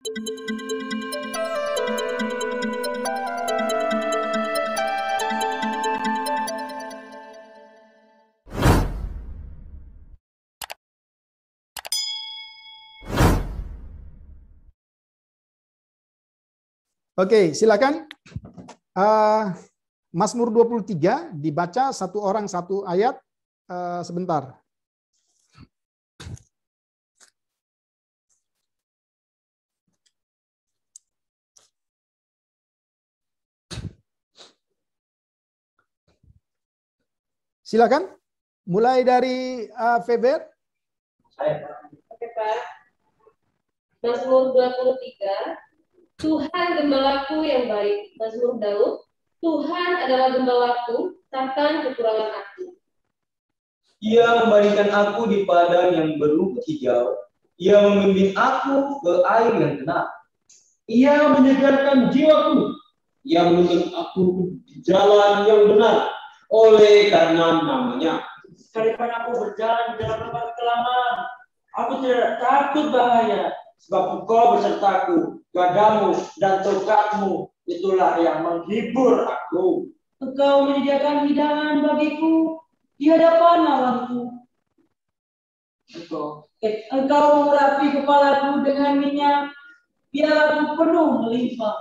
Oke, silakan. Mazmur 23 dibaca satu orang satu ayat sebentar. Silakan. Mulai dari Feber. Oke, Pak. Mazmur 23. Tuhan gembalaku yang baik. Mazmur Daud. Tuhan adalah gembalaku, takkan kekurangan aku. Ia membaringkan aku di padang yang berumput hijau. Ia membimbing aku ke air yang tenang. Ia menyegarkan jiwaku. Ia menuntun aku di jalan yang benar oleh karena namanya. Sekalipun aku berjalan di dalam lembah kekelaman, aku tidak takut bahaya, sebab Engkau besertaku, gadamu dan tongkatmu itulah yang menghibur aku. Engkau menyediakan hidangan bagiku di hadapan lawanku. Engkau mengurapi kepalaku dengan minyak, biar aku penuh melimpah.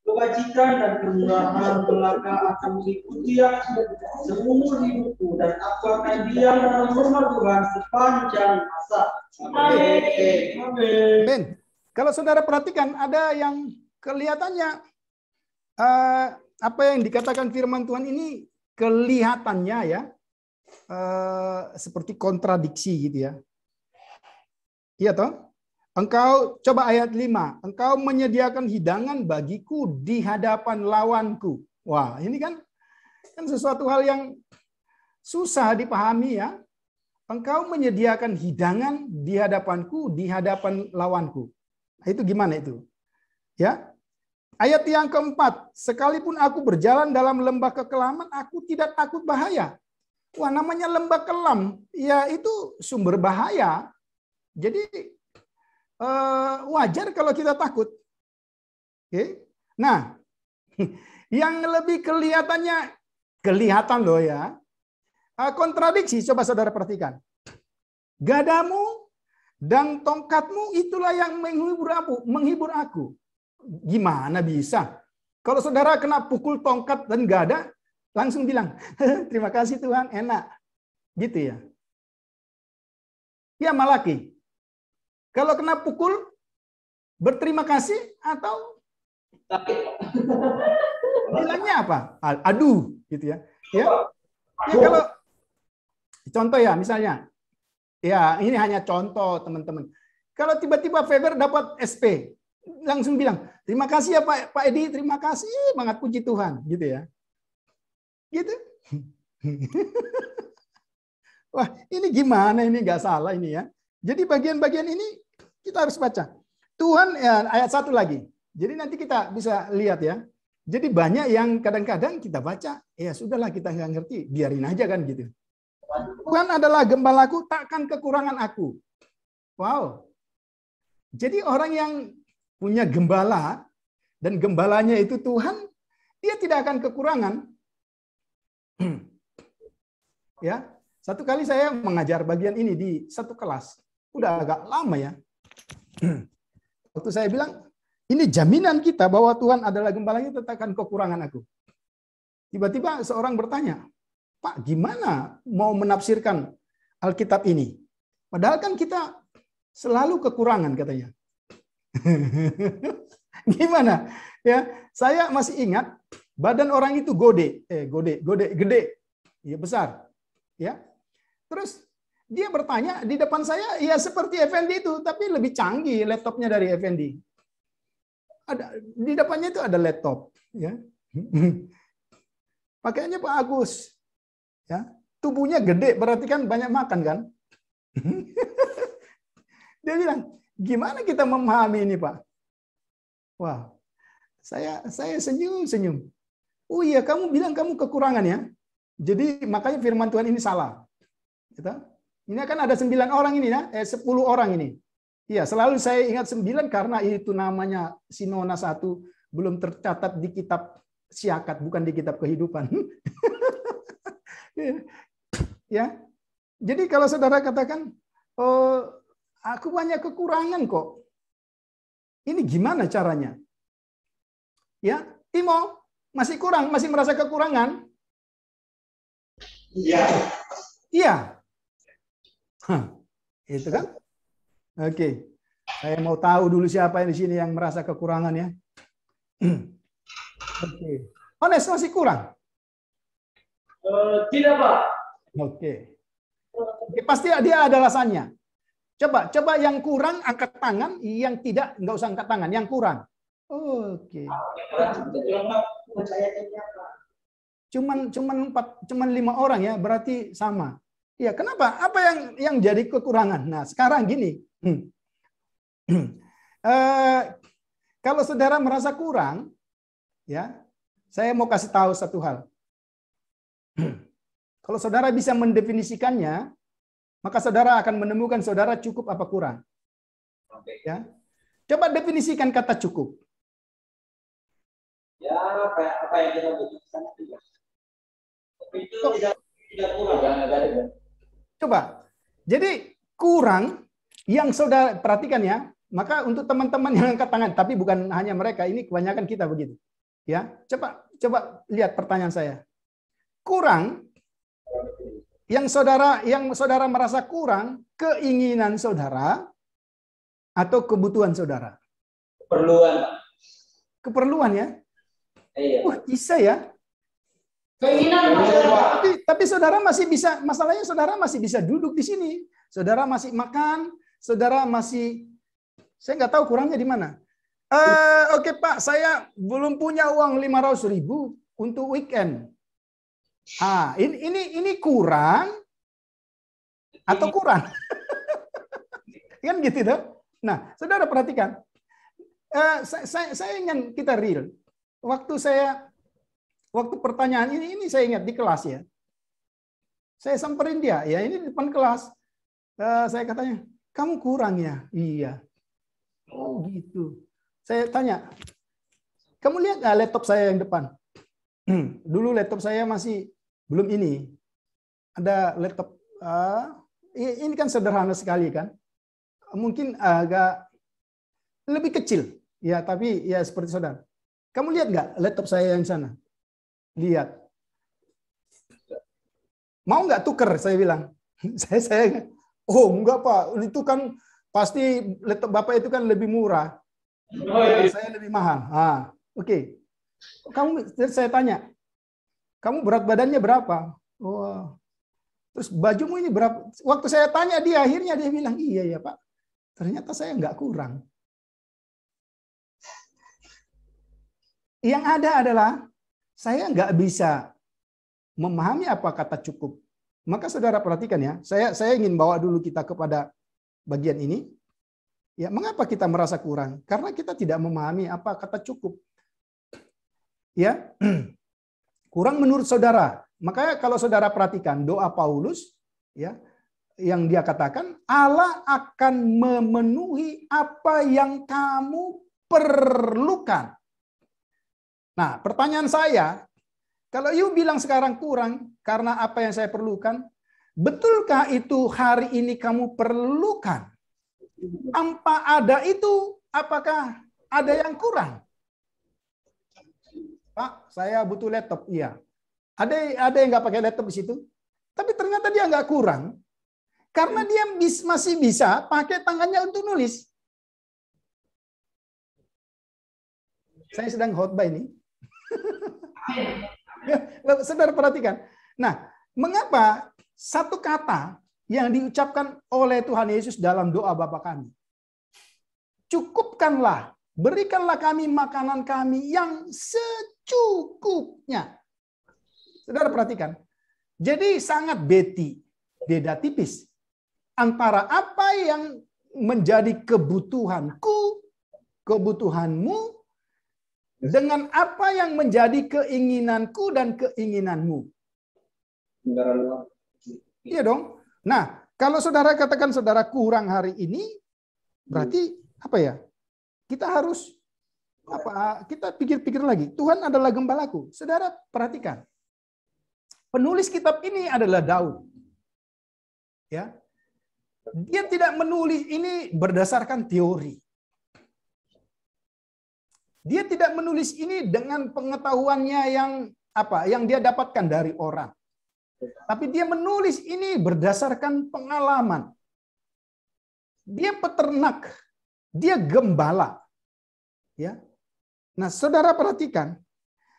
Kebajikan dan kemurahan belaka akan mengikuti aku seumur hidupku, dan aku akan diam dalam rumah Tuhan sepanjang masa. Amin. Amin. Kalau saudara perhatikan, ada yang kelihatannya apa yang dikatakan firman Tuhan ini kelihatannya ya seperti kontradiksi gitu ya. Iya toh? Engkau, coba ayat 5. Engkau menyediakan hidangan bagiku di hadapan lawanku. Wah, ini kan sesuatu hal yang susah dipahami ya. Engkau menyediakan hidangan di hadapanku, di hadapan lawanku. Nah, itu gimana itu? Ya. Ayat yang keempat. Sekalipun aku berjalan dalam lembah kekelaman, aku tidak takut bahaya. Wah, namanya lembah kelam, ya itu sumber bahaya. Jadi wajar kalau kita takut. Oke. Nah, yang lebih kelihatan loh ya. Kontradiksi, coba saudara perhatikan. Gadamu dan tongkatmu itulah yang menghibur aku. Gimana bisa? Kalau saudara kena pukul tongkat dan gada, langsung bilang, terima kasih Tuhan, enak. Gitu ya. Ya Malaki. Kalau kena pukul, berterima kasih atau bilangnya apa? Aduh, gitu ya. Ya kalau contoh ya, misalnya, ya ini hanya contoh teman-teman. Kalau tiba-tiba Feber dapat SP, langsung bilang, terima kasih ya Pak Edi, terima kasih, banget puji Tuhan, gitu ya. Gitu. Wah, ini gimana ini nggak salah ini ya. Jadi bagian-bagian ini kita harus baca. Tuhan ya, ayat 1 lagi. Jadi nanti kita bisa lihat ya. Jadi banyak yang kadang-kadang kita baca, ya sudahlah kita nggak ngerti, biarin aja kan gitu. Tuhan adalah gembalaku, takkan kekurangan aku. Wow. Jadi orang yang punya gembala dan gembalanya itu Tuhan, dia tidak akan kekurangan. Ya, satu kali saya mengajar bagian ini di satu kelas, udah agak lama ya. Waktu saya bilang, ini jaminan kita bahwa Tuhan adalah gembalanya, tidak akan kekurangan aku. Tiba-tiba seorang bertanya, Pak, gimana mau menafsirkan Alkitab ini? Padahal kan kita selalu kekurangan katanya. Gimana? Ya, saya masih ingat badan orang itu gede, ya besar. Ya. Terus dia bertanya di depan saya, ya seperti Effendi itu, tapi lebih canggih laptopnya dari Effendi. Ada di depannya itu ada laptop, ya. Pakaiannya Pak Agus, ya. Tubuhnya gede, berarti kan banyak makan kan? Dia bilang, gimana kita memahami ini Pak? Wah, saya senyum. Oh iya, kamu bilang kamu kekurangan ya. Jadi makanya firman Tuhan ini salah. Gitu? Ini akan ada 9 orang ini ya, 10 orang ini. Iya, selalu saya ingat 9 karena itu namanya Sinona 1 belum tercatat di kitab Syakat, bukan di kitab kehidupan. Ya. Jadi kalau saudara katakan, oh, aku banyak kekurangan kok. Ini gimana caranya? Ya, Timo masih kurang, masih merasa kekurangan? Iya. Iya. Itu kan? Oke. Saya mau tahu dulu siapa yang di sini yang merasa kekurangan ya. Oke. Honest masih kurang? Tidak, Pak. Oke. Oke, pasti dia ada alasannya. Coba yang kurang angkat tangan, yang tidak nggak usah angkat tangan, yang kurang. Oke. Cuman 5 orang ya, berarti sama. Ya, kenapa? Apa yang jadi kekurangan? Nah, sekarang gini. Kalau saudara merasa kurang, ya, saya mau kasih tahu satu hal. Kalau saudara bisa mendefinisikannya, maka saudara akan menemukan saudara cukup apa kurang. Ya, coba definisikan kata cukup. Ya, apa yang kita butuhkan itu. Tapi itu tidak kurang. Coba. Jadi kurang yang saudara perhatikan ya. Maka untuk teman-teman yang angkat tangan, tapi bukan hanya mereka, ini kebanyakan kita begitu. Ya, coba lihat pertanyaan saya. Kurang yang saudara merasa kurang, keinginan saudara atau kebutuhan saudara? Keperluan ya? Iya. Bisa ya? Keinginan. Tapi saudara masih bisa, masalahnya saudara masih bisa duduk di sini. Saudara masih makan, saudara masih, saya nggak tahu kurangnya di mana. Oke Pak, saya belum punya uang 500.000 untuk weekend. Ini kurang atau kurang? Kan gitu tuh. Nah, saudara perhatikan. Saya ingin kita real. Waktu pertanyaan ini saya ingat di kelas ya. Saya samperin dia, ya ini di depan kelas. Saya katanya, kamu kurang ya? Iya. Oh gitu. Saya tanya, kamu lihat nggak laptop saya yang depan? Dulu laptop saya masih belum ini. Ada laptop, ini kan sederhana sekali kan. Mungkin agak lebih kecil. Ya, tapi ya seperti saudara. Kamu lihat nggak laptop saya yang sana? Lihat. Mau nggak tuker? Saya bilang. saya oh enggak Pak, itu kan pasti laptop Bapak itu kan lebih murah. Saya lebih mahal. Oke. Saya tanya, kamu berat badannya berapa? Oh. Terus bajumu ini berapa? Waktu saya tanya dia, akhirnya dia bilang, iya ya Pak. Ternyata saya nggak kurang. Yang ada adalah saya nggak bisa memahami apa kata cukup. Maka saudara perhatikan ya, saya ingin bawa dulu kita kepada bagian ini. Ya, mengapa kita merasa kurang? Karena kita tidak memahami apa kata cukup. Ya, kurang menurut saudara. Makanya kalau saudara perhatikan doa Paulus, ya, yang dia katakan, Allah akan memenuhi apa yang kamu perlukan. Nah, pertanyaan saya, kalau you bilang sekarang kurang karena apa yang saya perlukan, betulkah itu hari ini kamu perlukan? Tanpa ada itu, apakah ada yang kurang? Pak, saya butuh laptop. Iya. Ada yang nggak pakai laptop di situ? Tapi ternyata dia nggak kurang. Karena dia masih bisa pakai tangannya untuk nulis. Saya sedang khotbah ini. Saudara perhatikan. Nah, mengapa satu kata yang diucapkan oleh Tuhan Yesus dalam doa Bapa kami? Cukupkanlah, berikanlah kami makanan kami yang secukupnya. Saudara perhatikan. Jadi sangat beda tipis antara apa yang menjadi kebutuhanku, kebutuhanmu, dengan apa yang menjadi keinginanku dan keinginanmu. Iya dong. Nah, kalau saudara katakan saudara kurang hari ini, Berarti apa ya? Kita harus kita pikir-pikir lagi. Tuhan adalah gembalaku. Saudara perhatikan. Penulis kitab ini adalah Daud. Ya. Dia tidak menulis ini berdasarkan teori. Dia tidak menulis ini dengan pengetahuannya yang dia dapatkan dari orang. Tapi dia menulis ini berdasarkan pengalaman. Dia peternak, dia gembala. Ya. Nah, saudara perhatikan,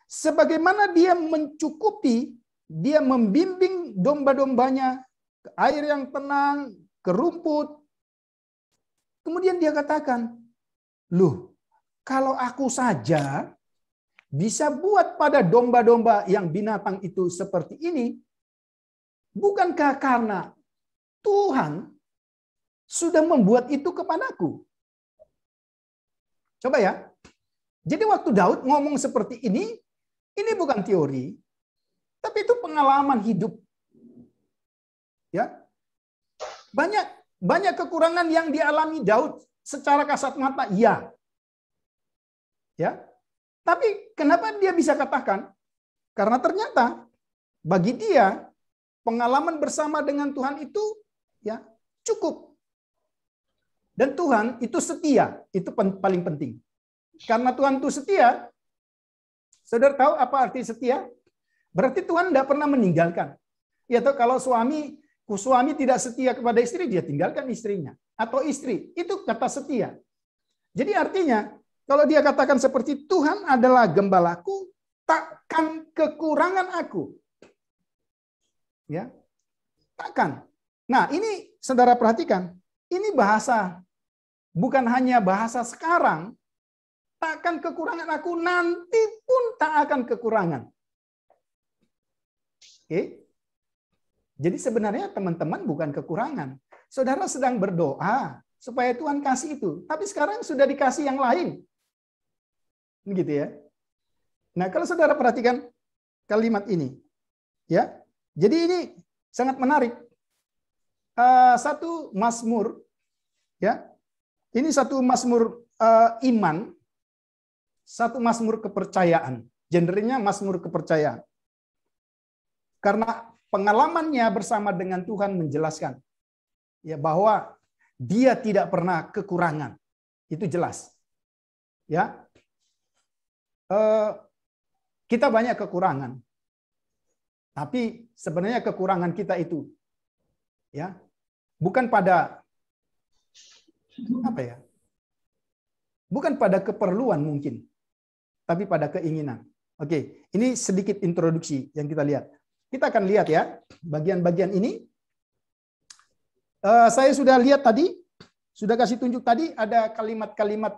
sebagaimana dia mencukupi, dia membimbing domba-dombanya ke air yang tenang, ke rumput. Kemudian dia katakan, "Loh, kalau aku saja bisa buat pada domba-domba yang binatang itu seperti ini, bukankah karena Tuhan sudah membuat itu kepadaku?" Coba ya. Jadi waktu Daud ngomong seperti ini bukan teori, tapi itu pengalaman hidup. Ya. Banyak kekurangan yang dialami Daud secara kasat mata, iya. Ya. Tapi kenapa dia bisa katakan? Karena ternyata bagi dia pengalaman bersama dengan Tuhan itu ya cukup. Dan Tuhan itu setia, itu paling penting. Karena Tuhan itu setia, saudara tahu apa arti setia? Berarti Tuhan tidak pernah meninggalkan. Ya, tahu kalau suami tidak setia kepada istri, dia tinggalkan istrinya. Atau istri, itu kata setia. Jadi artinya, kalau dia katakan seperti Tuhan adalah gembalaku, takkan kekurangan aku. Ya, takkan. Nah, ini saudara perhatikan, ini bahasa, bukan hanya bahasa sekarang, takkan kekurangan aku, nanti pun tak akan kekurangan. Oke? Jadi sebenarnya teman-teman bukan kekurangan. Saudara sedang berdoa supaya Tuhan kasih itu. Tapi sekarang sudah dikasih yang lain. Begitu ya. Nah, kalau saudara perhatikan kalimat ini. Ya. Jadi ini sangat menarik. Satu Mazmur. Ya. Ini satu Mazmur iman. Satu Mazmur kepercayaan. Genrenya Mazmur kepercayaan. Karena pengalamannya bersama dengan Tuhan menjelaskan ya bahwa dia tidak pernah kekurangan. Itu jelas. Ya. Kita banyak kekurangan. Tapi sebenarnya kekurangan kita itu ya bukan pada apa ya? Bukan pada keperluan mungkin, tapi pada keinginan. Oke, ini sedikit introduksi yang kita lihat. Kita akan lihat ya, bagian-bagian ini. Saya sudah lihat tadi, sudah kasih tunjuk tadi, ada kalimat-kalimat.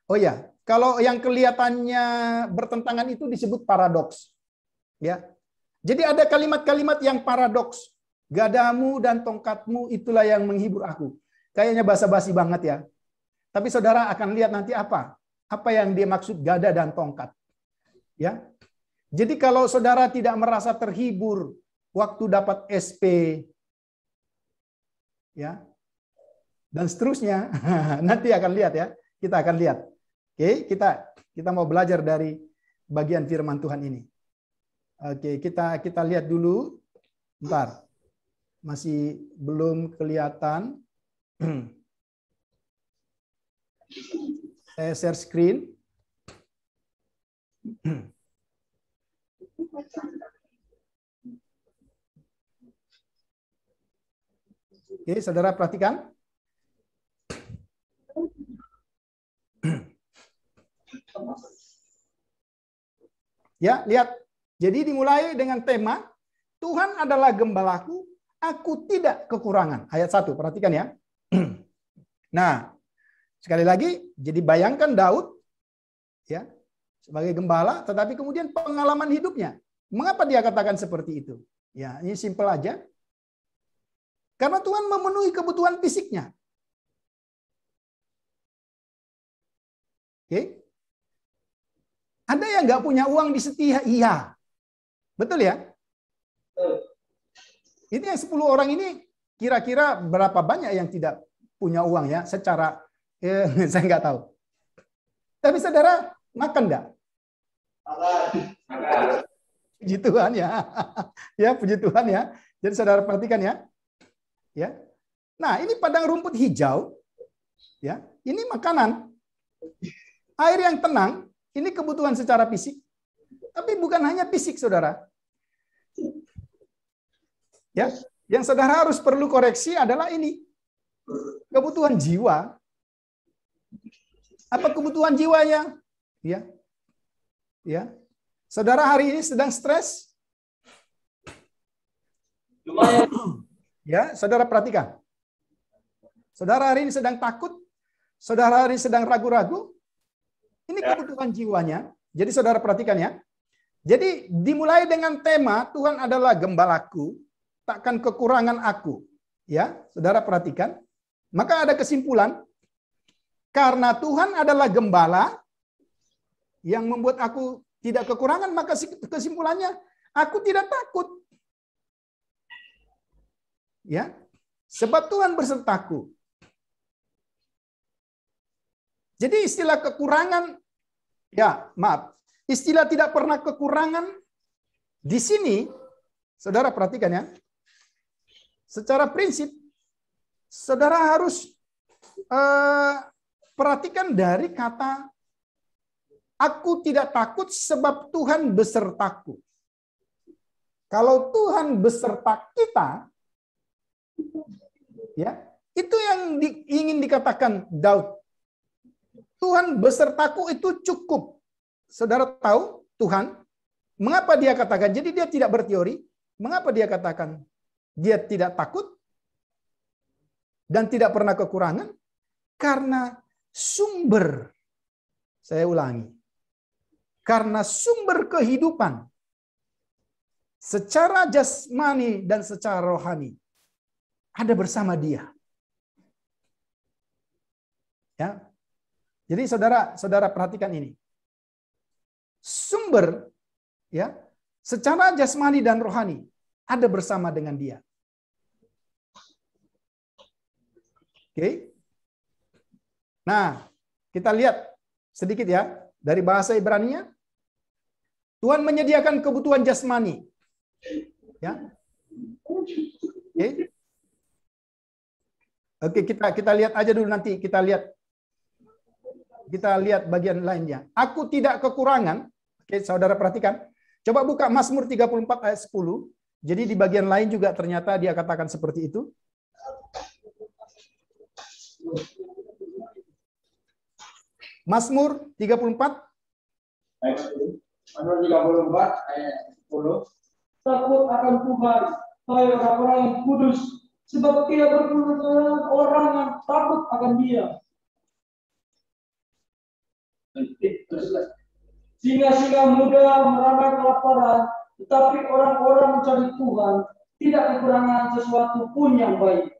Oh ya, kalau yang kelihatannya bertentangan itu disebut paradoks. Ya, jadi ada kalimat-kalimat yang paradoks. Gadamu dan tongkatmu itulah yang menghibur aku. Kayaknya basa-basi banget ya. Tapi saudara akan lihat nanti apa yang dia maksud gada dan tongkat. Ya. Jadi kalau saudara tidak merasa terhibur waktu dapat SP, ya, dan seterusnya, nanti akan lihat ya. Kita akan lihat. Oke, kita mau belajar dari bagian firman Tuhan ini. Oke, kita lihat dulu. Bentar. Masih belum kelihatan. Saya share screen. Oke, saudara perhatikan. Ya, lihat. Jadi dimulai dengan tema Tuhan adalah gembalaku, aku tidak kekurangan. Ayat 1, perhatikan ya. Nah, sekali lagi, jadi bayangkan Daud ya sebagai gembala, tetapi kemudian pengalaman hidupnya. Mengapa dia katakan seperti itu? Ya, ini simpel aja. Karena Tuhan memenuhi kebutuhan fisiknya. Oke. Ada yang nggak punya uang di Setia? Iya. Betul ya? Ini yang 10 orang ini kira-kira berapa banyak yang tidak punya uang ya secara Saya nggak tahu. Tapi saudara makan nggak? Puji Tuhan ya. Ya, puji Tuhan ya. Jadi saudara perhatikan ya. Ya. Nah, ini padang rumput hijau. Ya, ini makanan. Air yang tenang, ini kebutuhan secara fisik. Tapi bukan hanya fisik, saudara. Ya, yang saudara harus perlu koreksi adalah ini. Kebutuhan jiwa. Apa kebutuhan jiwanya? Ya. Ya. Saudara hari ini sedang stres? Ya, saudara perhatikan. Saudara hari ini sedang takut? Saudara hari ini sedang ragu-ragu? Ini kebutuhan jiwanya. Jadi saudara perhatikan ya. Jadi dimulai dengan tema Tuhan adalah gembalaku, takkan kekurangan aku. Ya, saudara perhatikan. Maka ada kesimpulan, karena Tuhan adalah gembala yang membuat aku tidak kekurangan, maka kesimpulannya aku tidak takut. Ya, sebab Tuhan bersertaku. Jadi istilah kekurangan, ya maaf, istilah tidak pernah kekurangan di sini, saudara perhatikan ya. Secara prinsip, saudara harus perhatikan dari kata aku tidak takut sebab Tuhan besertaku. Kalau Tuhan beserta kita, ya itu yang ingin dikatakan Daud. Tuhan besertaku itu cukup. Saudara tahu Tuhan, mengapa dia katakan? Jadi dia tidak berteori. Mengapa dia katakan dia tidak takut dan tidak pernah kekurangan? Karena sumber, saya ulangi, karena sumber kehidupan secara jasmani dan secara rohani ada bersama dia. Ya. Jadi saudara perhatikan ini. Sumber ya, secara jasmani dan rohani ada bersama dengan dia. Oke. Nah, kita lihat sedikit ya dari bahasa Ibrani-nya. Tuhan menyediakan kebutuhan jasmani. Ya. Oke. Oke, kita lihat aja dulu nanti kita lihat bagian lainnya. Aku tidak kekurangan. Oke, saudara perhatikan. Coba buka Mazmur 34 ayat 10. Jadi di bagian lain juga ternyata dia katakan seperti itu. Mazmur 34 ayat 10. Mazmur 34 ayat 10. Takut akan Tuhan, hai orang-orang yang kudus, sebab tidak berpuluh orang yang takut akan Dia. Singa-singa muda merana kelaparan, tetapi orang-orang mencari Tuhan tidak kekurangan sesuatu pun yang baik.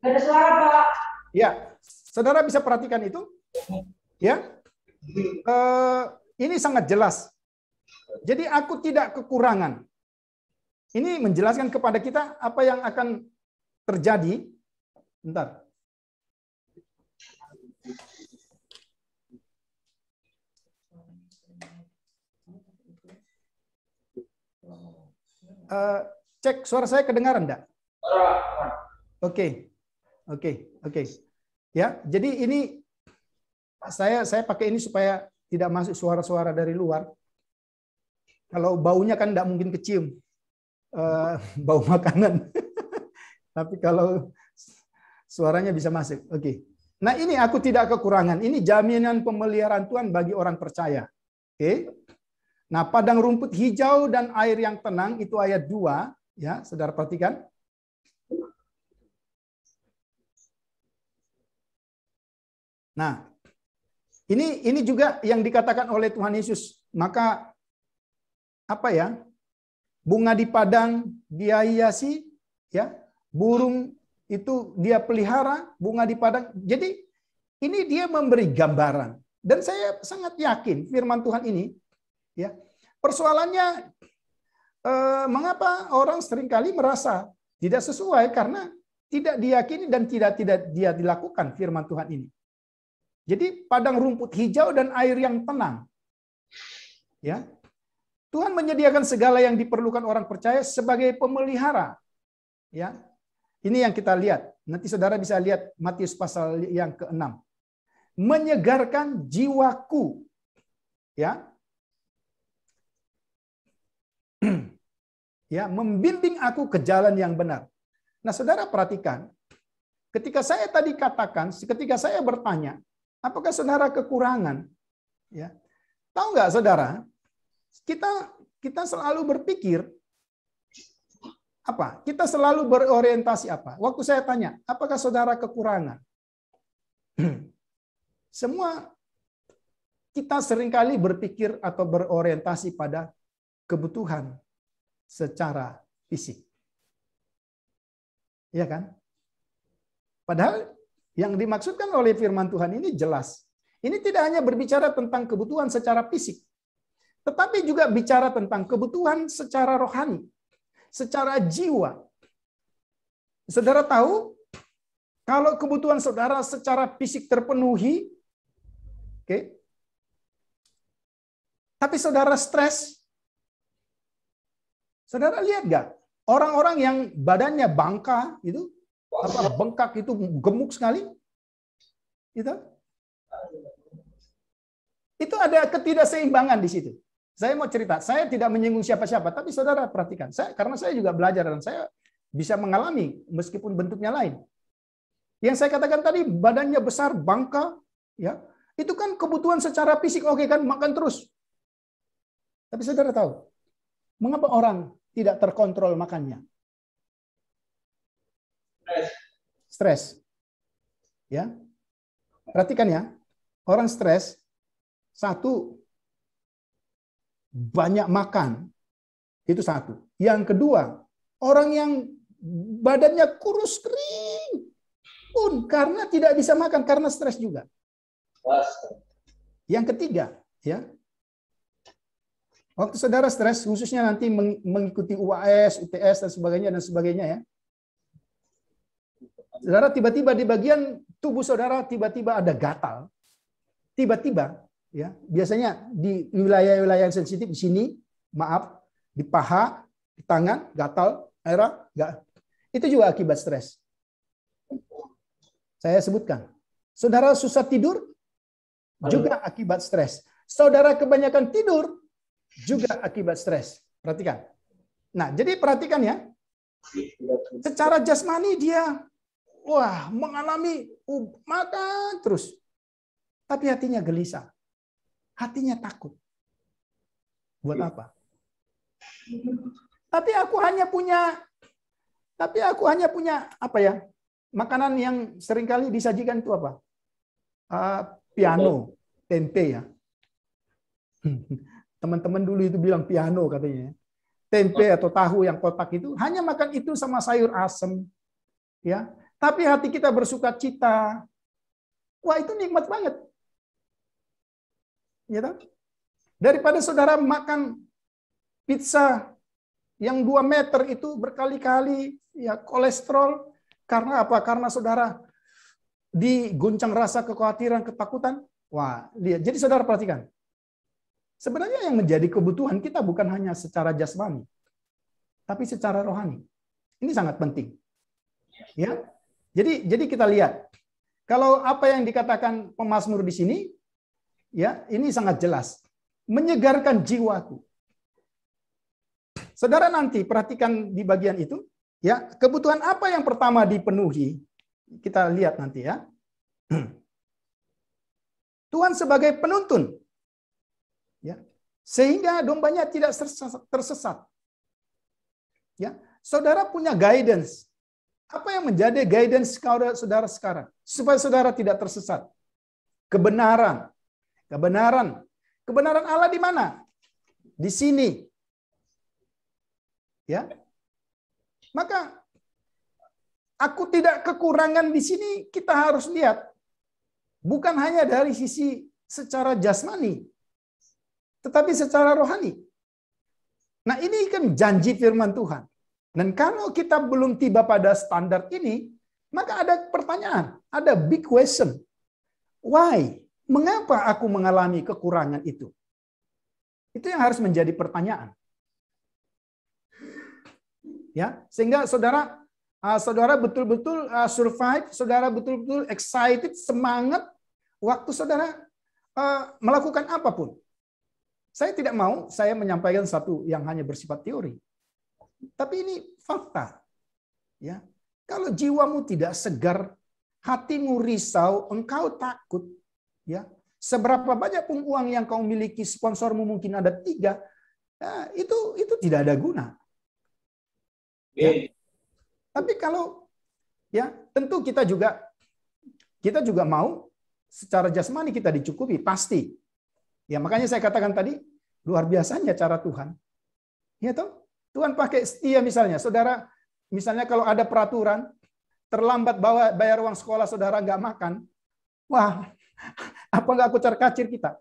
Ada suara, Pak. Ya, saudara bisa perhatikan itu. Ya, ini sangat jelas. Jadi aku tidak kekurangan. Ini menjelaskan kepada kita apa yang akan terjadi. Bentar. Cek suara saya kedengaran enggak? Oke. Ya, jadi ini saya pakai ini supaya tidak masuk suara-suara dari luar. Kalau baunya kan enggak mungkin kecium. Bau makanan. Tapi kalau suaranya bisa masuk. Oke. Nah, ini aku tidak kekurangan. Ini jaminan pemeliharaan Tuhan bagi orang percaya. Oke. Nah, padang rumput hijau dan air yang tenang itu ayat 2, ya, saudara perhatikan. Nah, ini juga yang dikatakan oleh Tuhan Yesus. Maka apa ya? Bunga di padang dia hiasi, ya. Burung itu dia pelihara, bunga di padang. Jadi ini dia memberi gambaran. Dan saya sangat yakin firman Tuhan ini, ya. Persoalannya mengapa orang seringkali merasa Tidak sesuai karena tidak diyakini dan tidak dia dilakukan firman Tuhan ini. Jadi padang rumput hijau dan air yang tenang. Ya. Tuhan menyediakan segala yang diperlukan orang percaya sebagai pemelihara. Ya. Ini yang kita lihat. Nanti saudara bisa lihat Matius pasal yang ke-6. Menyegarkan jiwaku. Ya. Ya, membimbing aku ke jalan yang benar. Nah, saudara perhatikan. Ketika saya tadi katakan, ketika saya bertanya, apakah saudara kekurangan? Ya. Tahu nggak saudara? Kita selalu berpikir apa? Kita selalu berorientasi apa? Waktu saya tanya, apakah saudara kekurangan? Semua kita seringkali berpikir atau berorientasi pada kebutuhan secara fisik. Iya kan? Padahal yang dimaksudkan oleh firman Tuhan ini jelas. Ini tidak hanya berbicara tentang kebutuhan secara fisik, tetapi juga bicara tentang kebutuhan secara rohani, secara jiwa. Saudara tahu, kalau kebutuhan saudara secara fisik terpenuhi, oke, tapi saudara stres, saudara lihat nggak? Orang-orang yang badannya bangka, itu, apa bengkak itu gemuk sekali, itu ada ketidakseimbangan di situ. Saya mau cerita, saya tidak menyinggung siapa-siapa, tapi saudara perhatikan, karena saya juga belajar dan saya bisa mengalami meskipun bentuknya lain. Yang saya katakan tadi, badannya besar, bangka, ya, itu kan kebutuhan secara fisik, oke kan, makan terus. Tapi saudara tahu, mengapa orang tidak terkontrol makannya? Stres. Ya. Perhatikan ya, orang stres, satu, banyak makan, itu satu. Yang kedua, orang yang badannya kurus kering pun karena tidak bisa makan, karena stres juga. Yang ketiga, ya, waktu saudara stres, khususnya nanti mengikuti UAS, UTS, dan sebagainya ya. Saudara tiba-tiba di bagian tubuh saudara tiba-tiba ada gatal. Tiba-tiba, ya, biasanya di wilayah-wilayah yang sensitif di sini, maaf, di paha, di tangan, gatal, airnya, itu juga akibat stres. Saya sebutkan. Saudara susah tidur, juga akibat stres. Saudara kebanyakan tidur, juga akibat stres. Perhatikan. Nah, jadi perhatikan ya. Secara jasmani dia, wah, mengalami makan terus. Tapi hatinya gelisah. Hatinya takut. Buat apa? Tapi aku hanya punya apa ya? Makanan yang seringkali disajikan itu apa? Piano, tempe ya. Teman-teman dulu itu bilang piano katanya. Tempe atau tahu yang kotak itu hanya makan itu sama sayur asem. Ya. Tapi hati kita bersuka cita. Wah, itu nikmat banget. Ya, daripada saudara makan pizza yang 2 meter itu berkali-kali, ya, kolesterol. Karena apa? Karena saudara diguncang rasa kekhawatiran, ketakutan. Wah, lihat. Jadi saudara perhatikan. Sebenarnya yang menjadi kebutuhan kita bukan hanya secara jasmani, tapi secara rohani. Ini sangat penting. Ya. Jadi kita lihat. Kalau apa yang dikatakan pemazmur di sini, ya, ini sangat jelas. Menyegarkan jiwaku. Saudara nanti perhatikan di bagian itu, ya, kebutuhan apa yang pertama dipenuhi? Kita lihat nanti ya. Tuhan sebagai penuntun. Ya, sehingga dombanya tidak tersesat. Ya, saudara punya guidance. Apa yang menjadi guidance saudara sekarang? Supaya saudara tidak tersesat. Kebenaran. Kebenaran Allah di mana? Di sini. Ya. Maka aku tidak kekurangan di sini, kita harus lihat. Bukan hanya dari sisi secara jasmani, tetapi secara rohani. Nah, ini kan janji firman Tuhan. Dan kalau kita belum tiba pada standar ini, maka ada pertanyaan, ada big question. Why? Mengapa aku mengalami kekurangan itu? Itu yang harus menjadi pertanyaan. Ya, sehingga saudara betul-betul survive, saudara betul-betul excited, semangat waktu saudara melakukan apapun. Saya tidak mau saya menyampaikan satu yang hanya bersifat teori. Tapi ini fakta. Ya. Kalau jiwamu tidak segar, hatimu risau, engkau takut, ya. Seberapa banyak pun uang yang kau miliki, sponsormu mungkin ada 3, itu tidak ada guna. Ya. Tapi kalau ya tentu kita juga mau secara jasmani kita dicukupi, pasti. Ya makanya saya katakan tadi luar biasanya cara Tuhan. Ya toh? Tuhan pakai setia misalnya, saudara, misalnya kalau ada peraturan terlambat bayar uang sekolah saudara nggak makan, wah, apa nggak kocar-kacir kita?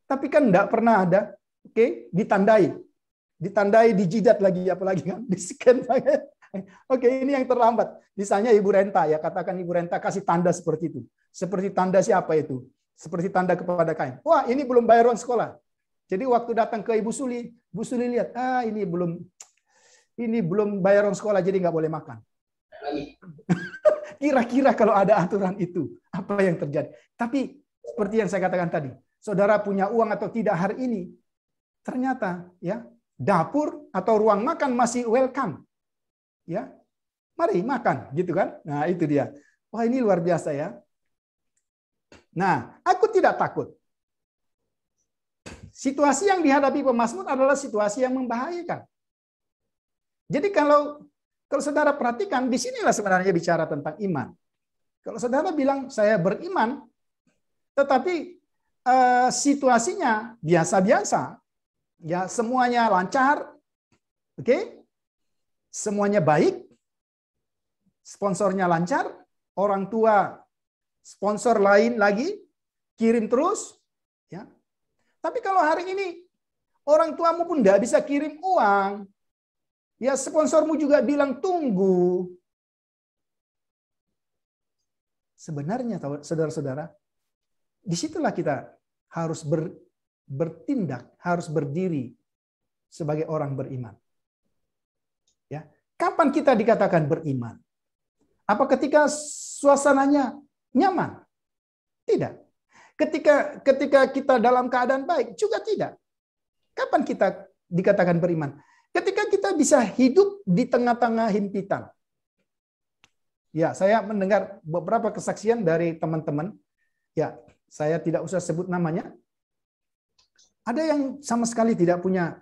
Tapi kan nggak pernah ada, oke, ditandai, dijidat lagi, apalagi kan, di-scan. Oke, ini yang terlambat. Misalnya Ibu Renta, ya katakan Ibu Renta kasih tanda seperti itu. Seperti tanda siapa itu? Seperti tanda kepada Kain. Wah, ini belum bayar uang sekolah. Jadi waktu datang ke Ibu Suli lihat, ini belum bayar uang sekolah, jadi nggak boleh makan. Kira-kira kalau ada aturan itu, apa yang terjadi? Tapi seperti yang saya katakan tadi, saudara punya uang atau tidak hari ini, ternyata ya dapur atau ruang makan masih welcome. Ya, mari makan, gitu kan? Nah itu dia. Wah ini luar biasa ya. Nah, aku tidak takut. Situasi yang dihadapi pemazmur adalah situasi yang membahayakan. Jadi kalau saudara perhatikan, disinilah sebenarnya bicara tentang iman. Kalau saudara bilang saya beriman, tetapi situasinya biasa-biasa, ya semuanya lancar, oke? Semuanya baik, sponsornya lancar, orang tua sponsor lain lagi kirim terus, ya. Tapi kalau hari ini orang tuamu pun tidak bisa kirim uang, ya sponsormu juga bilang tunggu. Sebenarnya saudara-saudara, disitulah kita harus bertindak, harus berdiri sebagai orang beriman. Ya, kapan kita dikatakan beriman? Apa ketika suasananya nyaman? Tidak. Ketika kita dalam keadaan baik juga tidak. Kapan kita dikatakan beriman? Ketika kita bisa hidup di tengah-tengah himpitan. Ya, saya mendengar beberapa kesaksian dari teman-teman. Ya, saya tidak usah sebut namanya. Ada yang sama sekali tidak punya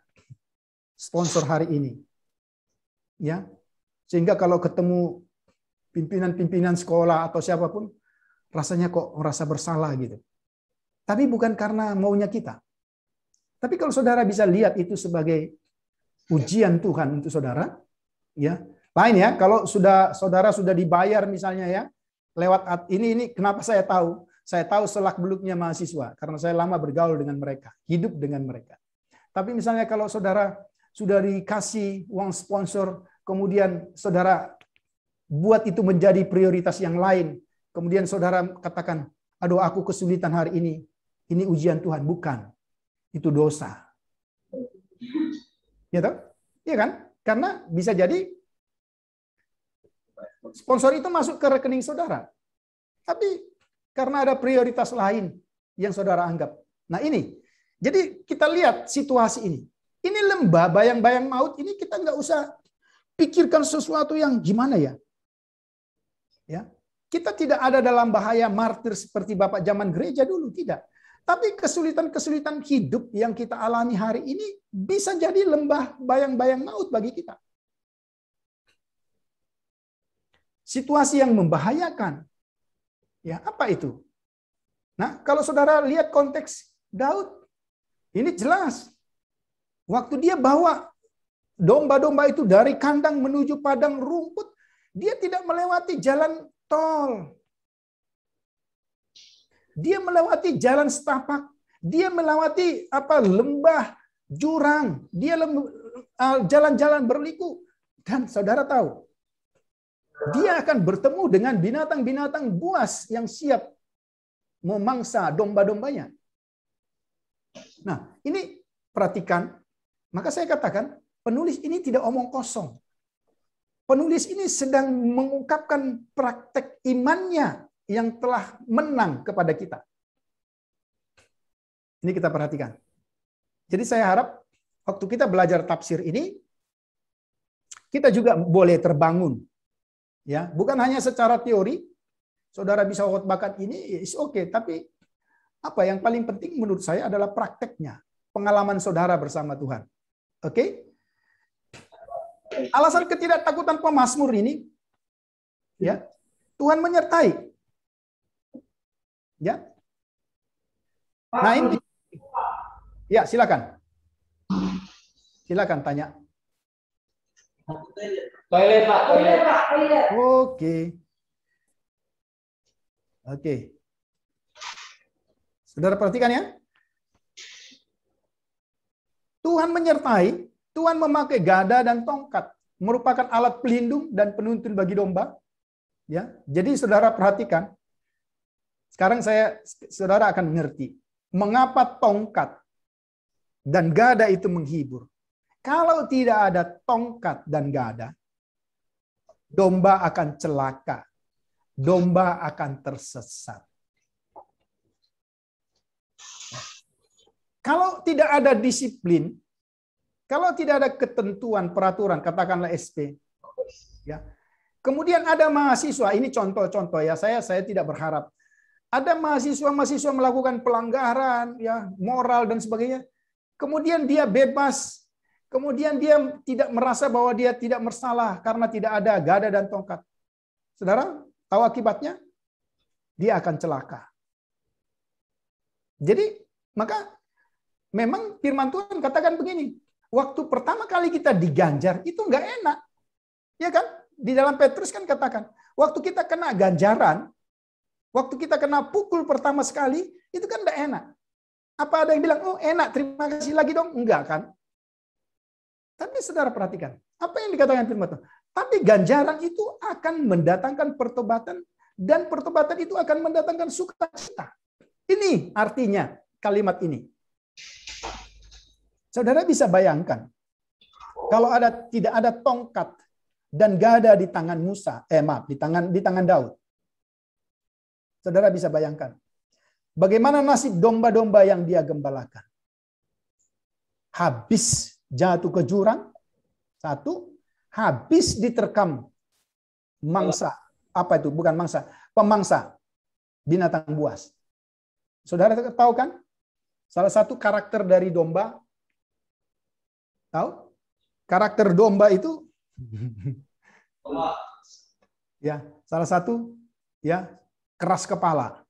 sponsor hari ini. Ya. Sehingga kalau ketemu pimpinan-pimpinan sekolah atau siapapun, rasanya kok merasa bersalah gitu. Tapi bukan karena maunya kita. Tapi kalau saudara bisa lihat itu sebagai ujian Tuhan untuk saudara, ya. Lain ya, kalau saudara sudah dibayar misalnya ya, lewat ini kenapa saya tahu? Saya tahu selak-beluknya mahasiswa karena saya lama bergaul dengan mereka, hidup dengan mereka. Tapi misalnya kalau saudara sudah dikasih uang sponsor, kemudian saudara buat itu menjadi prioritas yang lain, kemudian saudara katakan, aduh aku kesulitan hari ini ujian Tuhan. Bukan. Itu dosa. Ya toh? Iya kan? Karena bisa jadi sponsor itu masuk ke rekening saudara. Tapi karena ada prioritas lain yang saudara anggap. Nah ini. Jadi kita lihat situasi ini. Ini lembah bayang-bayang maut ini kita nggak usah pikirkan sesuatu yang gimana ya. Ya. Kita tidak ada dalam bahaya martir seperti Bapak zaman gereja dulu, tidak. Tapi kesulitan-kesulitan hidup yang kita alami hari ini bisa jadi lembah bayang-bayang maut bagi kita. Situasi yang membahayakan. Ya, apa itu? Nah, kalau saudara lihat konteks Daud, ini jelas. Waktu dia bawa domba-domba itu dari kandang menuju padang rumput, dia tidak melewati jalan tol. Dia melewati jalan setapak, dia melewati lembah, jurang, dia jalan-jalan berliku. Dan saudara tahu, dia akan bertemu dengan binatang-binatang buas yang siap memangsa domba-dombanya. Nah, ini perhatikan. Maka saya katakan, penulis ini tidak omong kosong. Penulis ini sedang mengungkapkan praktek imannya yang telah menang kepada kita. Ini kita perhatikan. Jadi saya harap waktu kita belajar tafsir ini, kita juga boleh terbangun. Ya, bukan hanya secara teori, saudara bisa khotbahkan ini, is oke, tapi apa yang paling penting menurut saya adalah prakteknya, pengalaman saudara bersama Tuhan. Oke? Alasan ketidaktakutan pemazmur ini, ya, Tuhan menyertai. Ya. Nah, ini, ya silakan. Silakan tanya. Toilet, Pak. Toilet. Oke. Oke. Saudara perhatikan ya. Tuhan menyertai, Tuhan memakai gada dan tongkat, merupakan alat pelindung dan penuntun bagi domba. Ya, jadi saudara perhatikan. Sekarang saudara akan mengerti mengapa tongkat dan gada itu menghibur. Kalau tidak ada tongkat dan gada, domba akan celaka. Domba akan tersesat. Kalau tidak ada disiplin, kalau tidak ada ketentuan, peraturan, katakanlah SP, ya. Kemudian ada mahasiswa, ini contoh-contoh ya, saya tidak berharap. Ada mahasiswa melakukan pelanggaran, ya, moral dan sebagainya. Kemudian dia bebas. Kemudian dia tidak merasa bahwa dia tidak bersalah karena tidak ada gada dan tongkat. Saudara, tahu akibatnya? Dia akan celaka. Jadi, maka memang firman Tuhan katakan begini. Waktu pertama kali kita diganjar, itu nggak enak. Ya kan? Di dalam Petrus kan katakan, waktu kita kena ganjaran, waktu kita kena pukul pertama sekali, itu kan nggak enak. Apa ada yang bilang, oh enak, terima kasih lagi dong? Enggak kan? Tapi saudara perhatikan, apa yang dikatakan firman Tuhan? Tapi ganjaran itu akan mendatangkan pertobatan, dan pertobatan itu akan mendatangkan sukacita. Ini artinya kalimat ini. Saudara bisa bayangkan, kalau tidak ada tongkat dan gada di tangan Musa, di tangan Daud. Saudara bisa bayangkan, bagaimana nasib domba-domba yang dia gembalakan? Habis jatuh ke jurang, satu, habis diterkam mangsa. Apa itu? Bukan mangsa, pemangsa binatang buas. Saudara tahu kan? Salah satu karakter dari domba, tahu? Karakter domba itu, ya, salah satu, ya, keras kepala.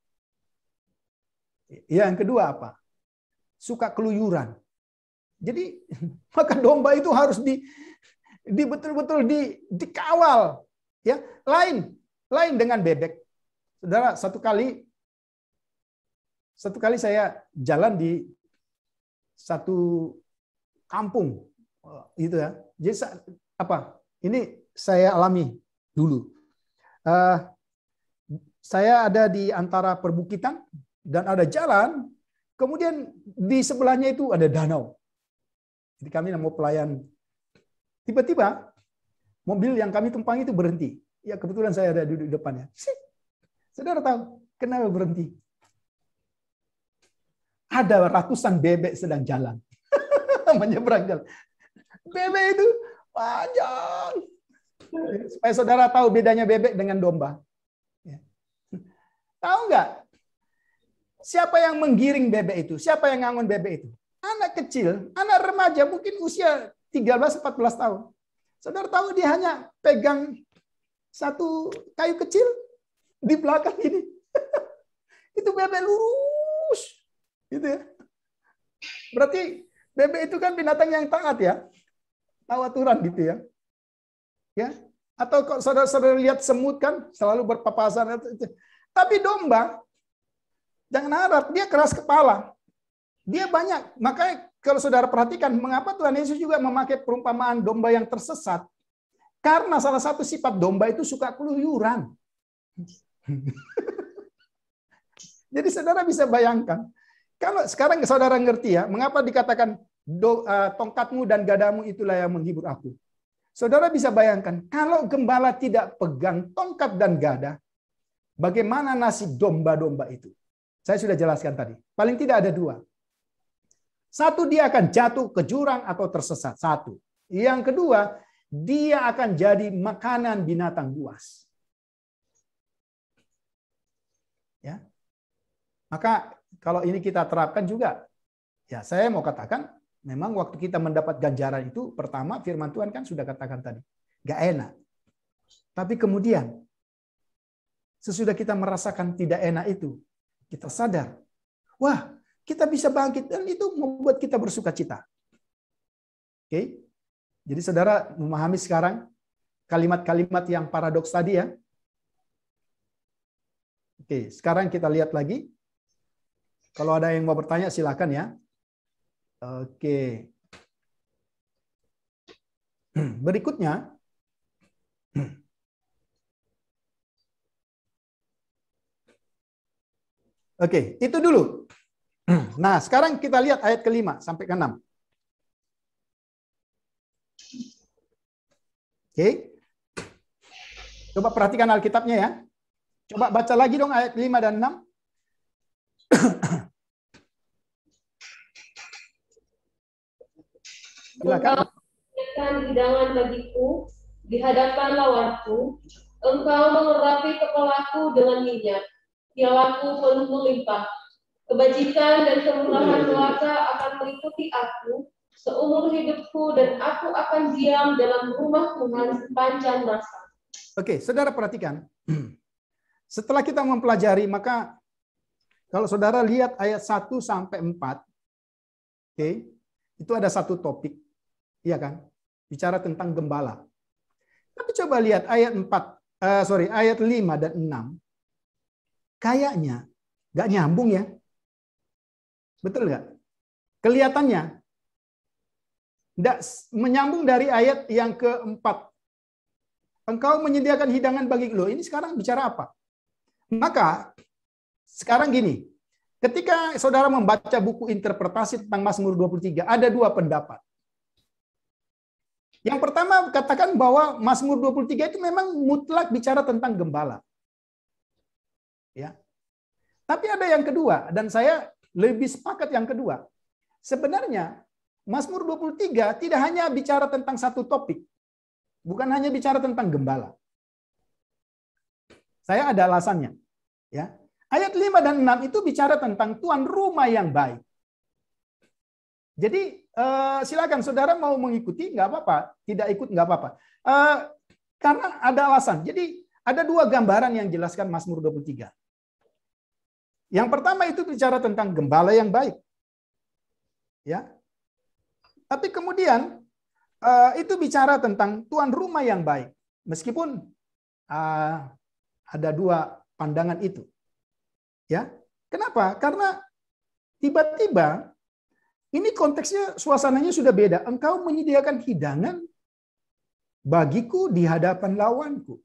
Yang kedua apa? Suka keluyuran. Jadi maka domba itu harus betul-betul dikawal, ya. Lain dengan bebek. Saudara, satu kali saya jalan di satu kampung itu ya. Jadi ini saya alami dulu. Saya ada di antara perbukitan dan ada jalan, kemudian di sebelahnya itu ada danau. Jadi kami mau pelayan. Tiba-tiba mobil yang kami tumpangi itu berhenti. Ya kebetulan saya ada duduk di depannya. Saudara tahu kenapa berhenti? Ada ratusan bebek sedang jalan. Menyeberang jalan. Bebek itu panjang. Supaya saudara tahu bedanya bebek dengan domba. Tahu nggak? Siapa yang menggiring bebek itu? Siapa yang ngangon bebek itu? Anak kecil, anak remaja, mungkin usia 13-14 tahun. Saudara tahu dia hanya pegang satu kayu kecil di belakang ini. Itu bebek lurus. Gitu ya. Berarti bebek itu kan binatang yang taat ya. Tahu aturan gitu ya. Ya. Atau kalau saudara lihat semut kan selalu berpapasan. Tapi domba, jangan harap, dia keras kepala. Dia banyak. Makanya kalau saudara perhatikan, mengapa Tuhan Yesus juga memakai perumpamaan domba yang tersesat? Karena salah satu sifat domba itu suka keluyuran. Jadi saudara bisa bayangkan, kalau sekarang saudara ngerti ya, mengapa dikatakan tongkatmu dan gadamu itulah yang menghibur aku. Saudara bisa bayangkan, kalau gembala tidak pegang tongkat dan gada, bagaimana nasib domba-domba itu? Saya sudah jelaskan tadi. Paling tidak ada dua. Satu, dia akan jatuh ke jurang atau tersesat. Satu. Yang kedua, dia akan jadi makanan binatang buas. Ya. Maka kalau ini kita terapkan juga, ya saya mau katakan, memang waktu kita mendapat ganjaran itu, pertama firman Tuhan kan sudah katakan tadi, gak enak. Tapi kemudian, sesudah kita merasakan tidak enak itu, kita sadar, wah kita bisa bangkit, dan itu membuat kita bersuka cita. Oke? Jadi saudara memahami sekarang kalimat-kalimat yang paradoks tadi ya. Oke, sekarang kita lihat lagi. Kalau ada yang mau bertanya silakan ya. Oke. Berikutnya. Oke, itu dulu. Nah, sekarang kita lihat ayat ke-5 sampai ke-6. Oke. Coba perhatikan Alkitabnya ya. Coba baca lagi dong ayat 5 dan 6. Silakan. Engkau hidangan bagiku di hadapan lawanku. Engkau mengurapi kepalaku dengan minyak. Pialaku penuh melimpah. Kebajikan dan kemurahan kuasa akan mengikuti aku seumur hidupku, dan aku akan diam dalam rumah Tuhan sepanjang masa. Oke, saudara perhatikan. Setelah kita mempelajari, maka kalau saudara lihat ayat 1 sampai 4, oke, itu ada satu topik. Iya kan? Bicara tentang gembala. Tapi coba lihat ayat 5 dan 6. Kayaknya nggak nyambung ya. Betul nggak? Kelihatannya nggak menyambung dari ayat yang keempat. Engkau menyediakan hidangan bagi lo. Ini sekarang bicara apa? Maka sekarang gini. Ketika saudara membaca buku interpretasi tentang Mazmur 23, ada dua pendapat. Yang pertama katakan bahwa Mazmur 23 itu memang mutlak bicara tentang gembala. Ya. Tapi ada yang kedua, dan saya lebih sepakat yang kedua. Sebenarnya Mazmur 23 tidak hanya bicara tentang satu topik. Bukan hanya bicara tentang gembala. Saya ada alasannya. Ya. Ayat 5 dan 6 itu bicara tentang tuan rumah yang baik. Jadi silakan saudara mau mengikuti nggak apa-apa, tidak ikut nggak apa-apa. Karena ada alasan. Jadi ada dua gambaran yang jelaskan Mazmur 23. Yang pertama itu bicara tentang gembala yang baik. Ya. Tapi kemudian itu bicara tentang tuan rumah yang baik. Meskipun ada dua pandangan itu. Ya. Kenapa? Karena tiba-tiba ini konteksnya, suasananya sudah beda. Engkau menyediakan hidangan bagiku di hadapan lawanku.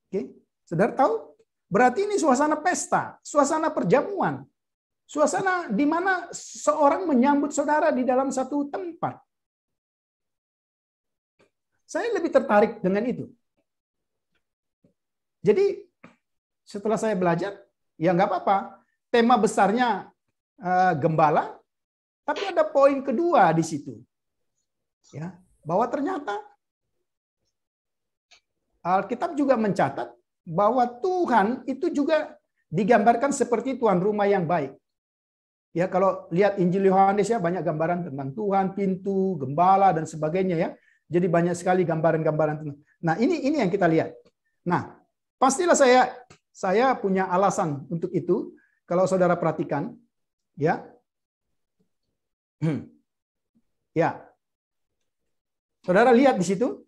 Oke, saudara tahu? Berarti ini suasana pesta, suasana perjamuan, suasana di mana seorang menyambut saudara di dalam satu tempat. Saya lebih tertarik dengan itu. Jadi setelah saya belajar, ya nggak apa-apa. Tema besarnya gembala. Tapi ada poin kedua di situ. Ya, bahwa ternyata Alkitab juga mencatat bahwa Tuhan itu juga digambarkan seperti tuan rumah yang baik. Ya, kalau lihat Injil Yohanes ya banyak gambaran tentang Tuhan, pintu, gembala dan sebagainya ya. Jadi banyak sekali gambaran-gambaran. Nah, ini yang kita lihat. Nah, pastilah saya punya alasan untuk itu. Kalau saudara perhatikan, ya. Ya, saudara lihat di situ,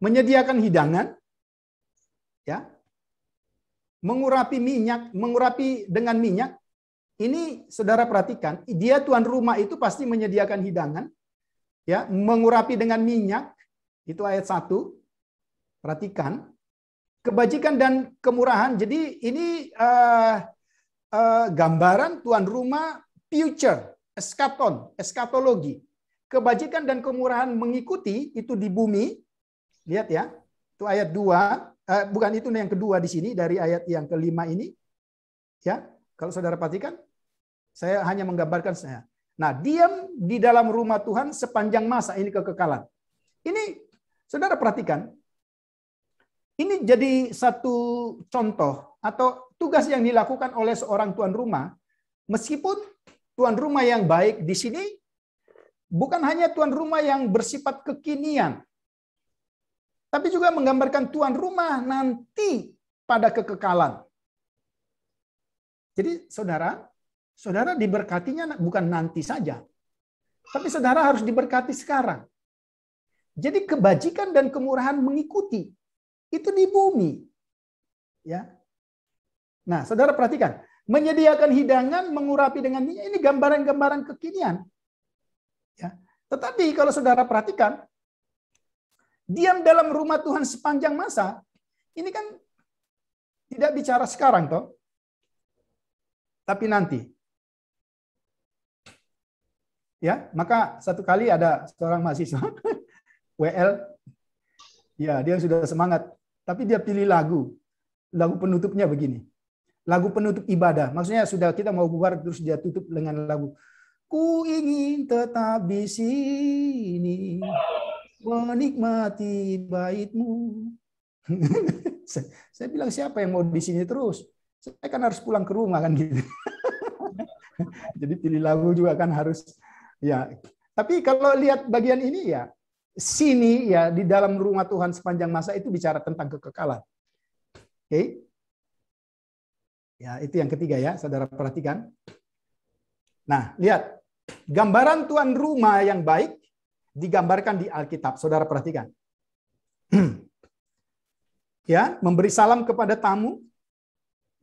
menyediakan hidangan, ya, mengurapi dengan minyak. Ini saudara perhatikan, dia tuan rumah itu pasti menyediakan hidangan Ya, mengurapi dengan minyak, itu ayat 1. Perhatikan. Kebajikan dan kemurahan. Jadi ini gambaran tuan rumah future, eskaton, eskatologi. Kebajikan dan kemurahan mengikuti itu di bumi. Lihat ya. Itu ayat 2. Bukan itu yang kedua di sini dari ayat yang kelima ini. Ya, kalau saudara perhatikan, saya hanya menggambarkan saya. Nah, diam di dalam rumah Tuhan sepanjang masa, ini kekekalan. Ini, saudara perhatikan, ini jadi satu contoh atau tugas yang dilakukan oleh seorang tuan rumah. Meskipun tuan rumah yang baik di sini bukan hanya tuan rumah yang bersifat kekinian, tapi juga menggambarkan tuan rumah nanti pada kekekalan. Jadi saudara diberkatinya bukan nanti saja, tapi saudara harus diberkati sekarang. Jadi kebajikan dan kemurahan mengikuti itu di bumi. Ya. Nah, saudara perhatikan, menyediakan hidangan, mengurapi dengan minyak, ini gambaran-gambaran kekinian. Ya. Tetapi kalau saudara perhatikan, diam dalam rumah Tuhan sepanjang masa, ini kan tidak bicara sekarang toh, tapi nanti. Ya, maka satu kali ada seorang mahasiswa WL, ya dia sudah semangat, tapi dia pilih lagu penutupnya begini, lagu penutup ibadah. Maksudnya sudah kita mau bubar terus dia tutup dengan lagu, ku ingin tetap di sini menikmati bait-Mu. Saya bilang siapa yang mau di sini terus? Saya kan harus pulang ke rumah kan gitu. Jadi pilih lagu juga kan harus. Ya, tapi kalau lihat bagian ini ya, sini ya di dalam rumah Tuhan sepanjang masa itu bicara tentang kekekalan. Oke. Ya, itu yang ketiga ya, saudara perhatikan. Nah, lihat. Gambaran tuan rumah yang baik digambarkan di Alkitab. Saudara perhatikan. Ya, memberi salam kepada tamu,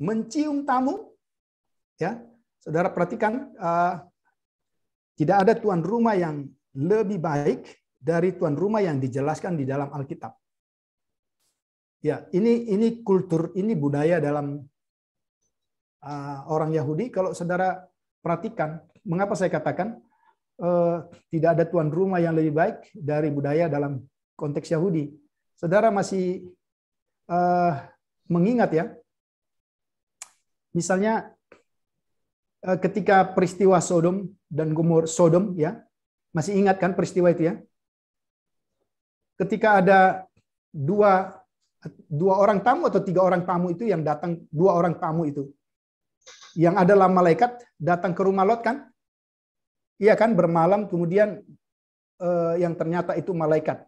mencium tamu. Ya, saudara perhatikan, tidak ada tuan rumah yang lebih baik dari tuan rumah yang dijelaskan di dalam Alkitab. Ya, ini kultur, ini budaya dalam orang Yahudi. Kalau saudara perhatikan, mengapa saya katakan tidak ada tuan rumah yang lebih baik dari budaya dalam konteks Yahudi? Saudara masih mengingat ya, misalnya ketika peristiwa Sodom dan Gomor, Sodom ya, masih ingat kan peristiwa itu ya? Ketika ada dua orang tamu atau 3 orang tamu itu yang datang, 2 orang tamu itu, yang adalah malaikat datang ke rumah Lot kan? Iya kan, bermalam, kemudian yang ternyata itu malaikat.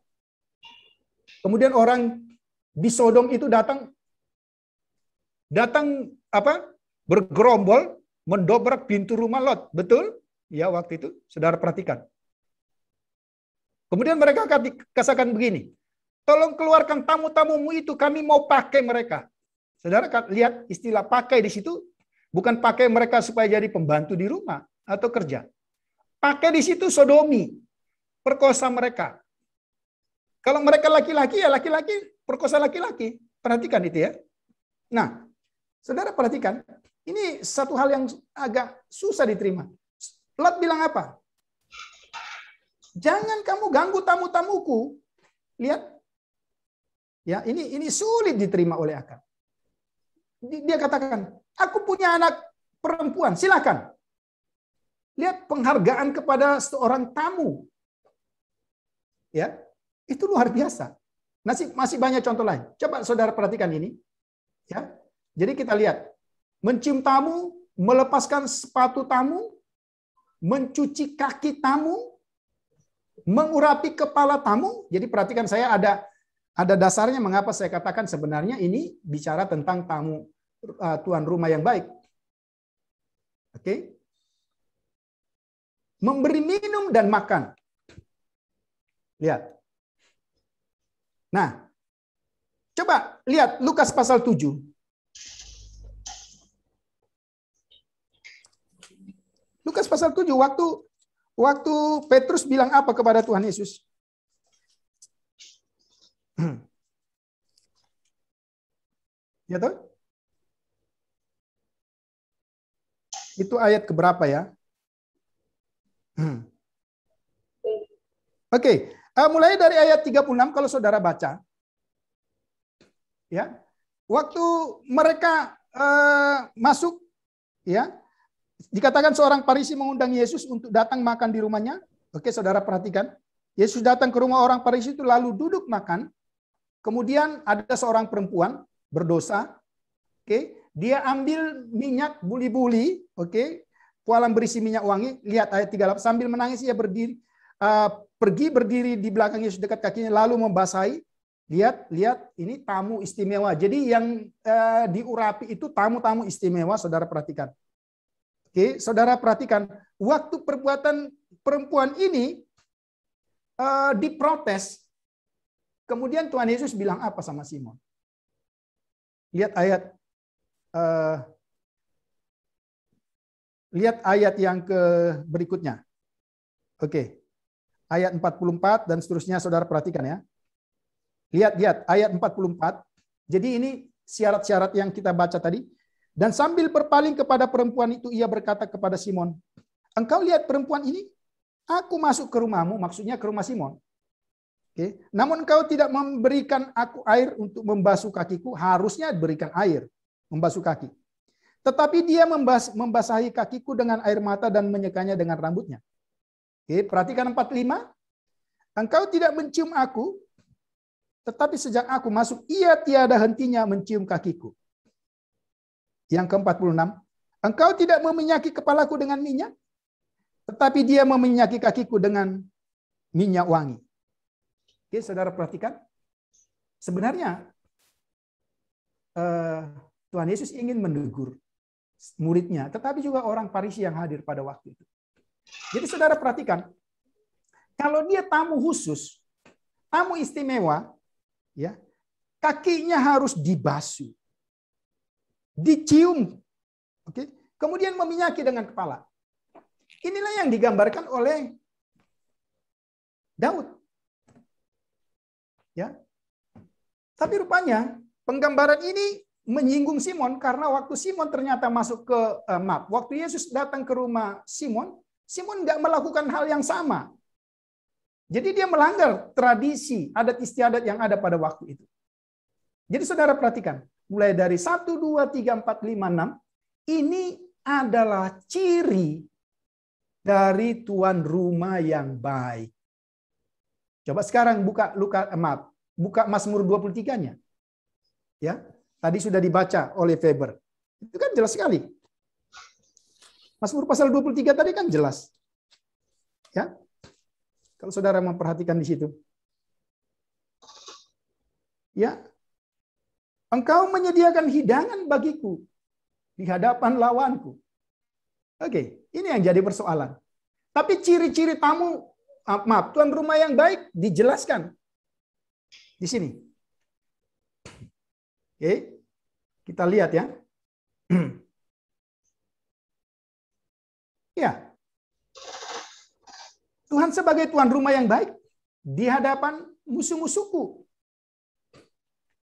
Kemudian orang di Sodom itu datang apa? Bergerombol mendobrak pintu rumah Lot, betul? Ya, waktu itu saudara perhatikan. Kemudian mereka katakan begini, tolong keluarkan tamu-tamumu itu, kami mau pakai mereka. Saudara lihat istilah pakai di situ, bukan pakai mereka supaya jadi pembantu di rumah atau kerja. Pakai di situ sodomi, perkosa mereka. Kalau mereka laki-laki ya laki-laki perkosa laki-laki. Perhatikan itu ya. Nah, saudara perhatikan, ini satu hal yang agak susah diterima. Lot bilang apa? Jangan kamu ganggu tamu-tamuku. Lihat. Ya, ini sulit diterima oleh Akan. Dia katakan, aku punya anak perempuan, silakan. Lihat penghargaan kepada seorang tamu. Ya, itu luar biasa. Masih banyak contoh lain. Coba saudara perhatikan ini. Ya. Jadi kita lihat, mencium tamu, melepaskan sepatu tamu, mencuci kaki tamu, mengurapi kepala tamu. Jadi perhatikan, saya ada dasarnya mengapa saya katakan sebenarnya ini bicara tentang tamu tuan rumah yang baik. Oke. Memberi minum dan makan. Lihat. Nah, coba lihat Lukas pasal 7. Lukas pasal 7, waktu Waktu Petrus bilang apa kepada Tuhan Yesus? Ya toh? Itu ayat keberapa ya? Oke, mulai dari ayat 36 kalau saudara baca. Ya. Waktu mereka masuk, ya, dikatakan seorang Farisi mengundang Yesus untuk datang makan di rumahnya. Oke, saudara perhatikan. Yesus datang ke rumah orang Farisi itu lalu duduk makan. Kemudian ada seorang perempuan berdosa. Oke, dia ambil minyak buli-buli, oke, pualam berisi minyak wangi. Lihat ayat 38, sambil menangis ia berdiri, pergi berdiri di belakang Yesus dekat kakinya lalu membasahi. Lihat, ini tamu istimewa. Jadi yang diurapi itu tamu-tamu istimewa, saudara perhatikan. Oke, saudara perhatikan, waktu perbuatan perempuan ini diprotes, kemudian Tuhan Yesus bilang apa sama Simon? Lihat ayat yang berikutnya. Oke, ayat 44 dan seterusnya, saudara perhatikan ya. Lihat ayat 44. Jadi ini syarat-syarat yang kita baca tadi. Dan sambil berpaling kepada perempuan itu, ia berkata kepada Simon, engkau lihat perempuan ini? Aku masuk ke rumahmu, maksudnya ke rumah Simon. Oke. Namun engkau tidak memberikan aku air untuk membasuh kakiku, harusnya berikan air, membasuh kaki. Tetapi dia membasahi kakiku dengan air mata dan menyekanya dengan rambutnya. Oke, perhatikan 45. Engkau tidak mencium aku, tetapi sejak aku masuk, ia tiada hentinya mencium kakiku. Yang ke-46, engkau tidak meminyaki kepalaku dengan minyak, tetapi dia meminyaki kakiku dengan minyak wangi. Oke, saudara perhatikan. Sebenarnya Tuhan Yesus ingin menegur muridnya, tetapi juga orang Farisi yang hadir pada waktu itu. Jadi saudara perhatikan, kalau dia tamu khusus, tamu istimewa, ya, kakinya harus dibasuh, dicium, oke, kemudian meminyaki dengan kepala. Inilah yang digambarkan oleh Daud, ya. Tapi rupanya penggambaran ini menyinggung Simon karena waktu Simon ternyata masuk ke waktu Yesus datang ke rumah Simon, Simon nggak melakukan hal yang sama. Jadi dia melanggar tradisi, adat istiadat yang ada pada waktu itu. Jadi saudara perhatikan, mulai dari 1, 2, 3, 4, 5, 6, ini adalah ciri dari tuan rumah yang baik. Coba sekarang buka Mazmur 23-nya. Ya, tadi sudah dibaca oleh Weber. Itu kan jelas sekali. Mazmur pasal 23 tadi kan jelas. Ya. Kalau saudara memperhatikan di situ. Ya. Engkau menyediakan hidangan bagiku di hadapan lawanku. Oke, ini yang jadi persoalan. Tapi ciri-ciri tuan rumah yang baik dijelaskan di sini. Oke, kita lihat ya. Ya. Tuhan sebagai tuan rumah yang baik di hadapan musuh-musuhku.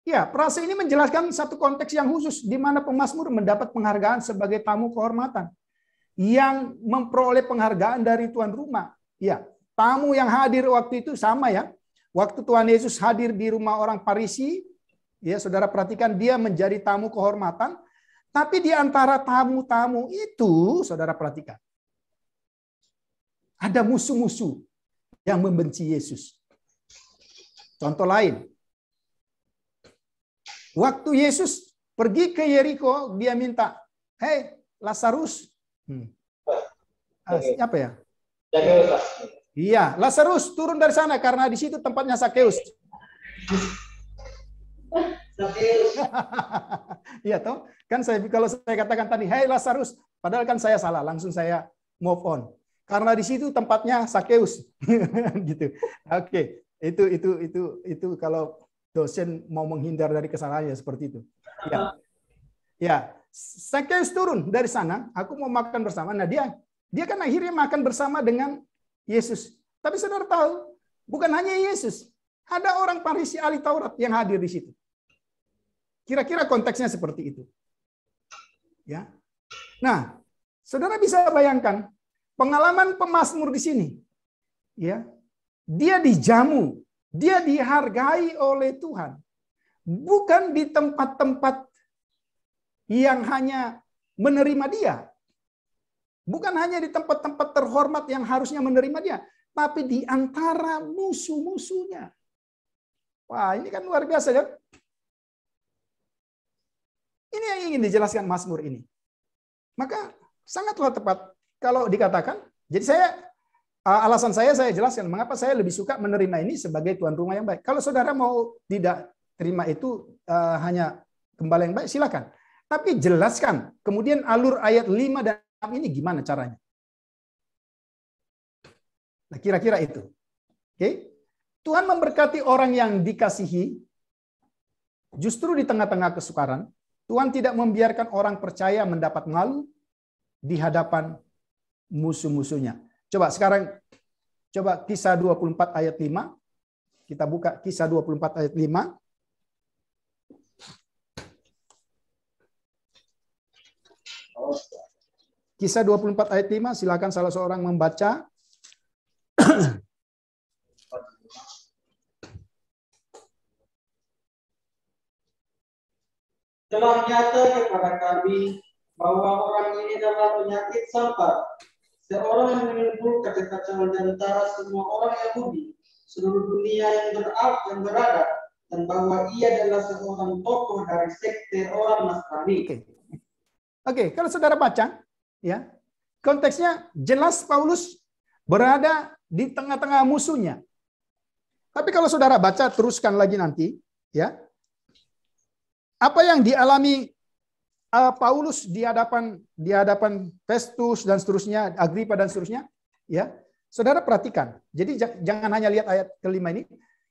Ya, frase ini menjelaskan satu konteks yang khusus di mana pemazmur mendapat penghargaan sebagai tamu kehormatan yang memperoleh penghargaan dari tuan rumah. Ya, tamu yang hadir waktu itu sama ya. Waktu Tuhan Yesus hadir di rumah orang Farisi, ya saudara perhatikan dia menjadi tamu kehormatan, tapi di antara tamu-tamu itu saudara perhatikan ada musuh-musuh yang membenci Yesus. Contoh lain, waktu Yesus pergi ke Yeriko, dia minta, "Hei, Lazarus." Apa ya? Iya, Lazarus turun dari sana karena di situ tempatnya Sakeus. Iya toh? Kan kalau saya katakan tadi, "Hei Lazarus," padahal kan saya salah, langsung saya move on. Karena di situ tempatnya Sakeus. Gitu. Oke, itu kalau dosen mau menghindar dari kesalahannya seperti itu. Ya. Ya, Sakeus turun dari sana, aku mau makan bersama. Nah, dia kan akhirnya makan bersama dengan Yesus. Tapi saudara tahu, bukan hanya Yesus. Ada orang Farisi ahli Taurat yang hadir di situ. Kira-kira konteksnya seperti itu. Ya. Nah, saudara bisa bayangkan pengalaman pemazmur di sini. Ya. Dia dijamu, dia dihargai oleh Tuhan. Bukan di tempat-tempat yang hanya menerima dia. Bukan hanya di tempat-tempat terhormat yang harusnya menerima dia, tapi di antara musuh-musuhnya. Wah, ini kan luar biasa kan? Ini yang ingin dijelaskan Mazmur ini. Maka sangatlah tepat kalau dikatakan. Jadi alasan saya jelaskan mengapa saya lebih suka menerima ini sebagai tuan rumah yang baik. Kalau saudara mau tidak terima itu hanya gembala yang baik, silakan. Tapi jelaskan kemudian alur ayat 5 dan 6 ini gimana caranya. Nah, kira-kira itu. Oke. Tuhan memberkati orang yang dikasihi justru di tengah-tengah kesukaran. Tuhan tidak membiarkan orang percaya mendapat malu di hadapan musuh-musuhnya. Coba sekarang, coba Kisah 24 ayat 5. Kita buka Kisah 24 ayat 5. Kisah 24 ayat 5, silakan salah seorang membaca. Telah nyata kepada kami bahwa orang ini adalah penyakit sampar, seorang yang menimbulkan kekacauan di antara semua orang Yahudi, seluruh dunia yang berada, dan bahwa ia adalah seorang tokoh dari sekte orang Nasrani. Oke, kalau saudara baca, ya konteksnya jelas Paulus berada di tengah-tengah musuhnya. Tapi kalau saudara baca, teruskan lagi nanti, ya. Apa yang dialami Paulus di hadapan Festus dan seterusnya, Agripa dan seterusnya, ya. Saudara perhatikan. Jadi jangan hanya lihat ayat kelima ini.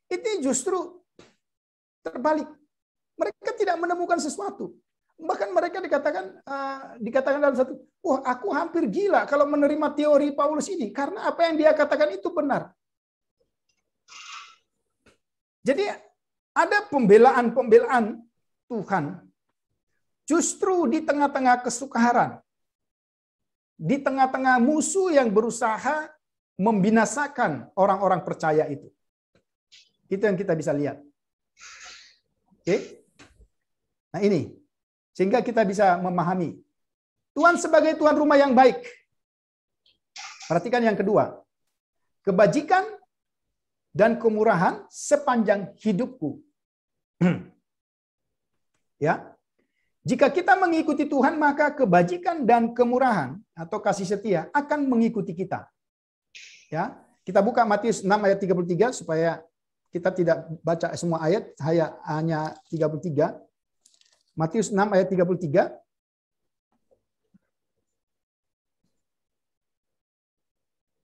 Itu justru terbalik. Mereka tidak menemukan sesuatu. Bahkan mereka dikatakan dalam satu, wah, aku hampir gila kalau menerima teori Paulus ini karena apa yang dia katakan itu benar. Jadi ada pembelaan Tuhan justru di tengah-tengah kesukaran, di tengah-tengah musuh yang berusaha membinasakan orang-orang percaya itu. Itu yang kita bisa lihat. Oke. Nah ini, sehingga kita bisa memahami Tuhan sebagai tuan rumah yang baik. Perhatikan yang kedua, kebajikan dan kemurahan sepanjang hidupku. Ya, jika kita mengikuti Tuhan, maka kebajikan dan kemurahan atau kasih setia akan mengikuti kita. Ya, kita buka Matius 6 ayat 33 supaya kita tidak baca semua ayat, hanya 33. Matius 6 ayat 33.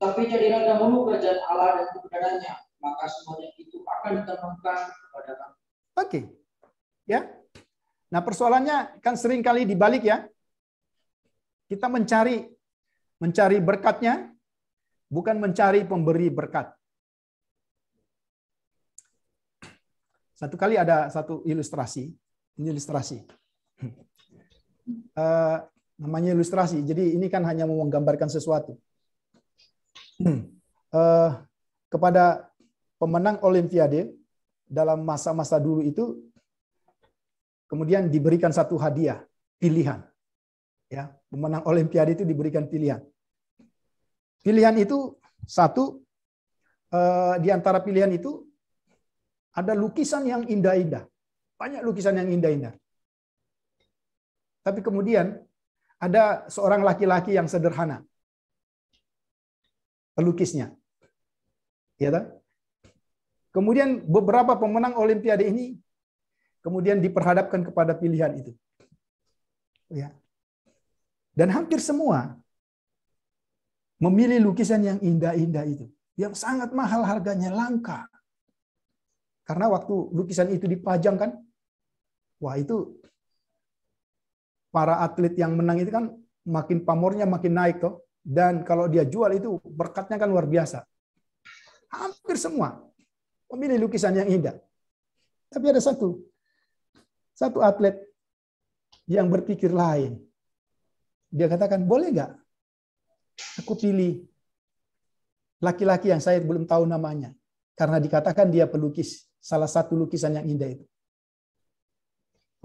Tapi jadilah dahulu kerajaan Allah dan kebenarannya, maka semuanya itu akan ditambahkan kepada kamu. Oke. Ya. Nah, persoalannya kan sering kali dibalik ya. Kita mencari berkatnya, bukan mencari pemberi berkat. Satu kali ada satu ilustrasi. Ini ilustrasi. Namanya ilustrasi. Jadi ini kan hanya mau menggambarkan sesuatu. Kepada pemenang Olimpiade dalam masa-masa dulu itu, kemudian diberikan satu hadiah, pilihan. Ya, pemenang Olimpiade itu diberikan pilihan. Pilihan itu satu, di antara pilihan itu ada lukisan yang indah-indah. Banyak lukisan yang indah-indah. Tapi kemudian ada seorang laki-laki yang sederhana. Pelukisnya. Ya, tak? Kemudian beberapa pemenang Olimpiade ini kemudian diperhadapkan kepada pilihan itu. Ya. Dan hampir semua memilih lukisan yang indah-indah itu. Yang sangat mahal harganya, langka. Karena waktu lukisan itu dipajang kan, wah itu para atlet yang menang itu kan makin pamornya makin naik toh. Dan kalau dia jual itu berkatnya kan luar biasa. Hampir semua memilih lukisan yang indah. Tapi ada satu atlet yang berpikir lain. Dia katakan, boleh nggak aku pilih laki-laki yang saya belum tahu namanya. Karena dikatakan dia pelukis salah satu lukisan yang indah itu.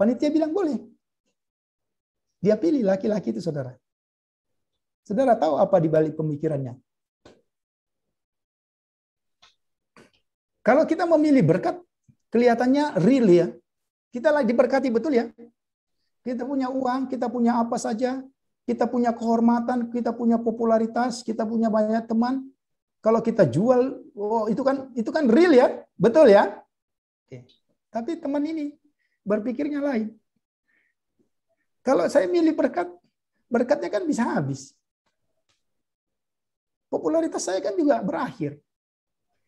Panitia bilang boleh. Dia pilih laki-laki itu, saudara. Saudara tahu apa di balik pemikirannya? Kalau kita memilih berkat, kelihatannya real ya. Kita lagi diberkati betul ya. Kita punya uang, kita punya apa saja, kita punya kehormatan, kita punya popularitas, kita punya banyak teman. Kalau kita jual, oh, itu kan real ya, betul ya. Oke. Tapi teman ini berpikirnya lain. Kalau saya milih berkat, berkatnya kan bisa habis. Popularitas saya kan juga berakhir.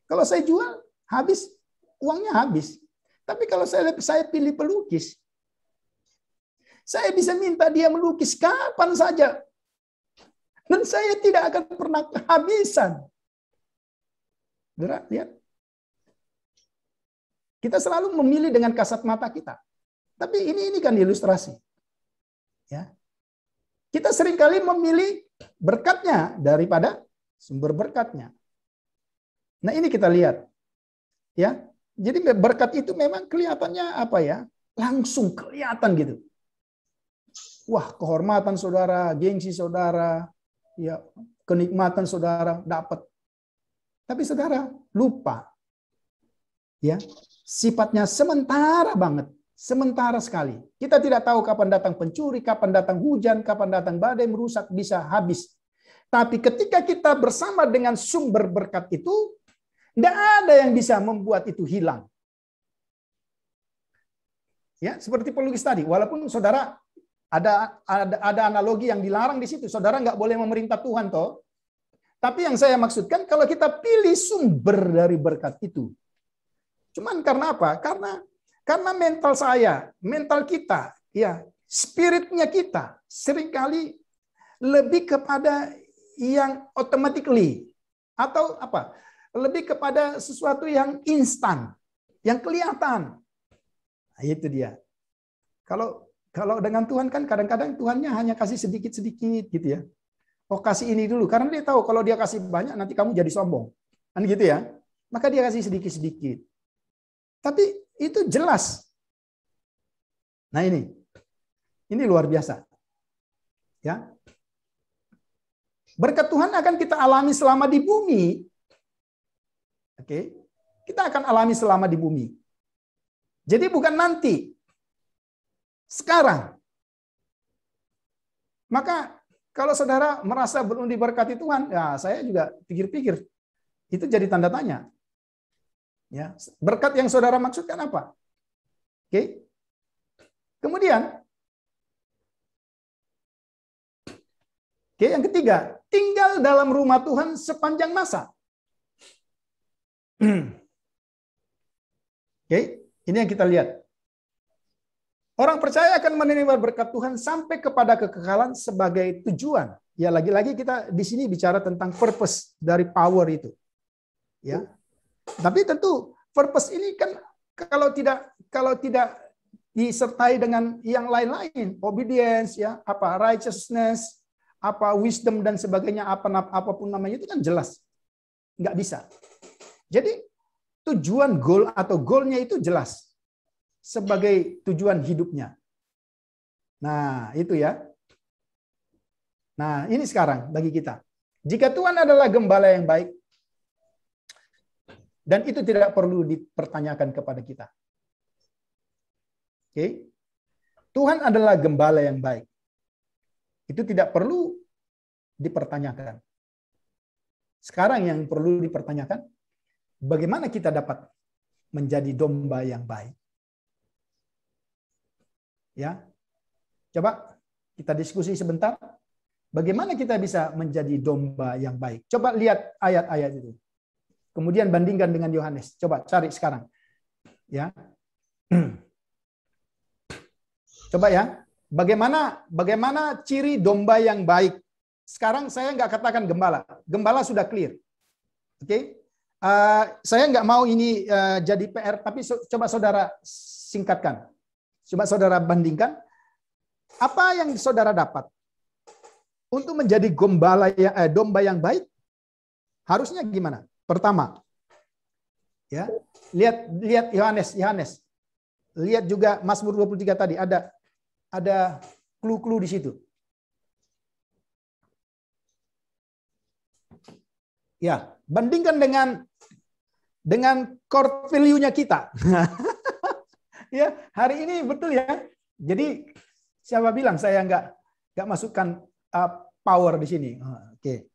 Kalau saya jual, habis, uangnya habis. Tapi kalau saya pilih pelukis, saya bisa minta dia melukis kapan saja. Dan saya tidak akan pernah kehabisan. Lihat. Kita selalu memilih dengan kasat mata kita. Tapi ini kan ilustrasi. Ya. Kita seringkali memilih berkatnya daripada sumber berkatnya. Nah, ini kita lihat. Ya. Jadi berkat itu memang kelihatannya apa ya? Langsung kelihatan gitu. Wah, kehormatan saudara, gengsi saudara, ya, kenikmatan saudara dapat. Tapi saudara lupa. Ya, sifatnya sementara banget, sementara sekali. Kita tidak tahu kapan datang pencuri, kapan datang hujan, kapan datang badai merusak, bisa habis. Tapi ketika kita bersama dengan sumber berkat itu, tidak ada yang bisa membuat itu hilang. Ya, seperti pelukis tadi, walaupun saudara ada analogi yang dilarang di situ, saudara nggak boleh memerintah Tuhan toh. Tapi yang saya maksudkan kalau kita pilih sumber dari berkat itu, cuman karena apa? Karena mental saya, mental kita, ya, spiritnya kita seringkali lebih kepada yang automatically atau apa? Lebih kepada sesuatu yang instan, yang kelihatan. Nah, itu dia. Kalau dengan Tuhan kan kadang-kadang Tuhannya hanya kasih sedikit-sedikit gitu ya. Oh, kasih ini dulu karena dia tahu kalau dia kasih banyak nanti kamu jadi sombong. Kan gitu ya. Maka dia kasih sedikit-sedikit. Tapi itu jelas. Nah, ini luar biasa. Ya. Berkat Tuhan akan kita alami selama di bumi. Oke. Kita akan alami selama di bumi. Jadi bukan nanti. Sekarang. Maka kalau saudara merasa belum diberkati Tuhan, ya saya juga pikir-pikir. Itu jadi tanda tanya. Ya, berkat yang saudara maksudkan apa? Oke. Kemudian, yang ketiga, tinggal dalam rumah Tuhan sepanjang masa. Ini yang kita lihat. Orang percaya akan menerima berkat Tuhan sampai kepada kekekalan sebagai tujuan. Ya, lagi-lagi kita di sini bicara tentang purpose dari power itu. Ya. Tapi tentu purpose ini kan kalau tidak disertai dengan yang lain-lain, obedience, ya, apa righteousness, apa wisdom dan sebagainya, apapun namanya itu kan jelas. Nggak bisa. Jadi tujuan goalnya itu jelas. Sebagai tujuan hidupnya. Nah, itu ya. Nah, ini sekarang bagi kita. Jika Tuhan adalah gembala yang baik, dan itu tidak perlu dipertanyakan kepada kita. Oke. Tuhan adalah gembala yang baik. Itu tidak perlu dipertanyakan. Sekarang yang perlu dipertanyakan, bagaimana kita dapat menjadi domba yang baik? Ya, coba kita diskusi sebentar. Bagaimana kita bisa menjadi domba yang baik? Coba lihat ayat-ayat itu. Kemudian bandingkan dengan Yohanes. Coba cari sekarang. Ya, coba ya. Bagaimana ciri domba yang baik? sekarang saya nggak katakan gembala. Gembala sudah clear. Oke. Saya nggak mau ini jadi PR, tapi coba saudara singkatkan. Coba saudara bandingkan. Apa yang saudara dapat? Untuk menjadi domba yang baik, harusnya gimana? Pertama, ya, lihat Yohanes. Lihat juga Mazmur 23 tadi, ada clue-clue di situ. Ya, bandingkan dengan core value-nya kita. Ya, hari ini betul ya. Jadi siapa bilang saya nggak masukkan power di sini? Oke.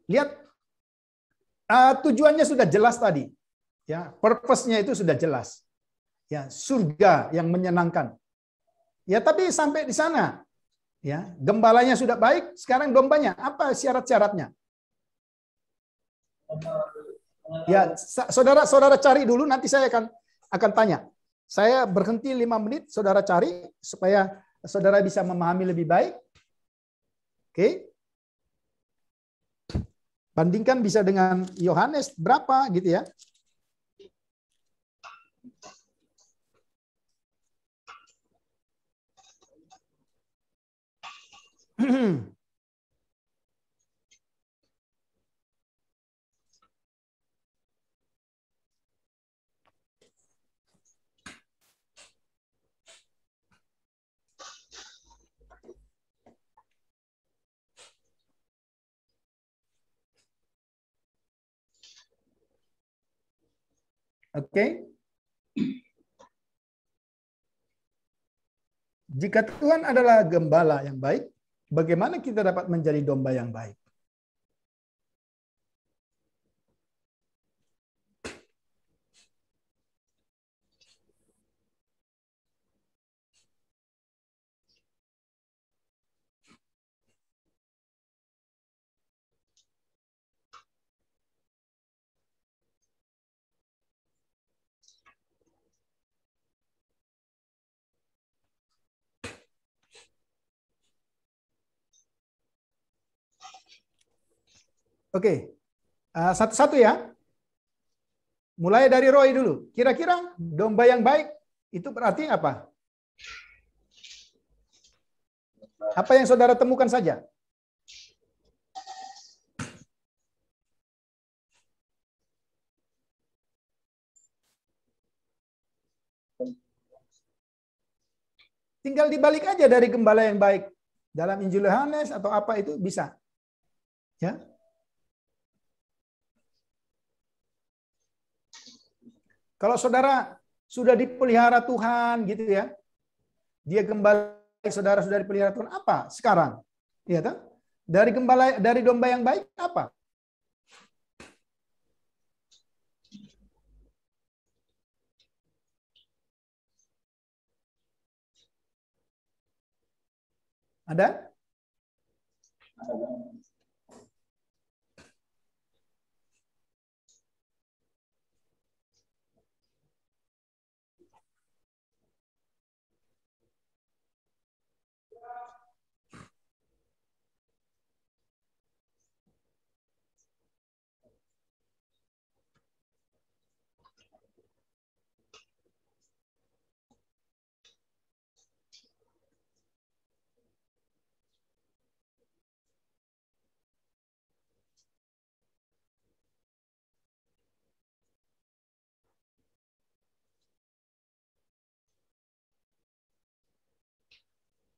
Lihat, tujuannya sudah jelas tadi. Ya, purpose-nya itu sudah jelas. Ya, surga yang menyenangkan. Ya, tapi sampai di sana, ya, gembalanya sudah baik, sekarang dombanya apa syarat-syaratnya? Ya, saudara cari dulu, nanti saya akan tanya. Saya berhenti 5 menit, saudara cari supaya saudara bisa memahami lebih baik. Oke. Bandingkan bisa dengan Yohanes berapa gitu ya. Oke. Jika Tuhan adalah gembala yang baik, bagaimana kita dapat menjadi domba yang baik? Oke, satu-satu ya. Mulai dari Roy dulu. Kira-kira domba yang baik itu berarti apa? Apa yang saudara temukan saja? Tinggal dibalik aja dari gembala yang baik. Dalam Injil Yohanes atau apa itu bisa. Ya. Kalau saudara sudah dipelihara Tuhan gitu ya. Dia gembala, saudara sudah dipelihara Tuhan, apa sekarang? Iya kan? Dari domba yang baik apa? Ada?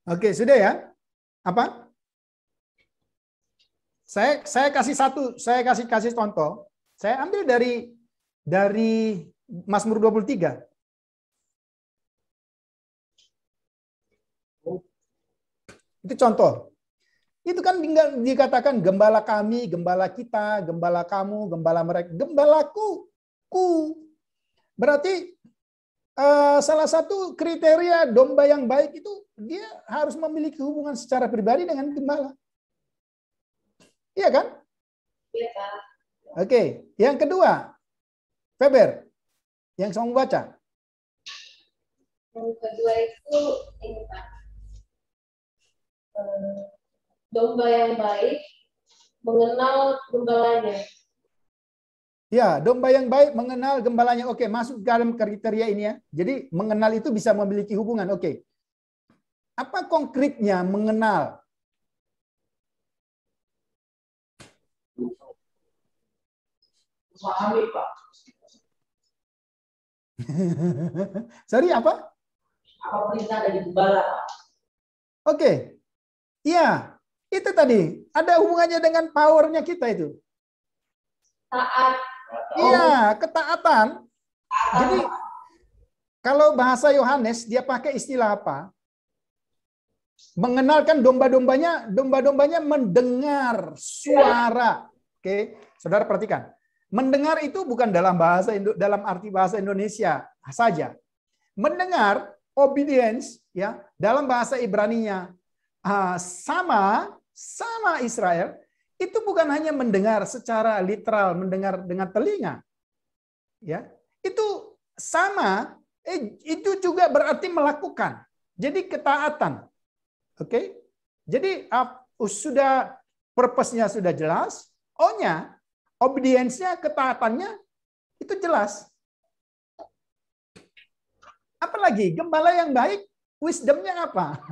Oke, sudah ya? Apa? Saya kasih contoh. Saya ambil dari Mazmur 23. Itu contoh. Itu kan dikatakan gembala kami, gembala kita, gembala kamu, gembala mereka, gembalaku, Berarti salah satu kriteria domba yang baik itu dia harus memiliki hubungan secara pribadi dengan gembala. Iya kan? Iya, Pak. Oke, yang kedua, Feber, yang saya mau baca. Yang kedua itu ini Pak. Domba yang baik mengenal gembalanya. Ya, domba yang baik mengenal gembalanya. Oke, masuk dalam kriteria ini ya. Jadi mengenal itu bisa memiliki hubungan. Oke. Apa konkretnya mengenal? Memahami, Pak. Sorry, apa? Apa perintah dari gembala, Pak? Oke. Iya, itu tadi. Ada hubungannya dengan powernya kita itu. Taat. Iya, ketaatan. Jadi kalau bahasa Yohanes dia pakai istilah apa? Mengenalkan domba-dombanya mendengar suara. Oke, saudara perhatikan. Mendengar itu bukan dalam arti bahasa Indonesia saja. Mendengar, obedience, ya, dalam bahasa Ibraninya sama Israel. Itu bukan hanya mendengar secara literal, mendengar dengan telinga. Ya, itu sama, itu juga berarti melakukan. Jadi ketaatan. Oke? Jadi sudah purpose-nya sudah jelas, O-nya, obedience-nya, ketaatannya itu jelas. Apalagi gembala yang baik, wisdom-nya apa?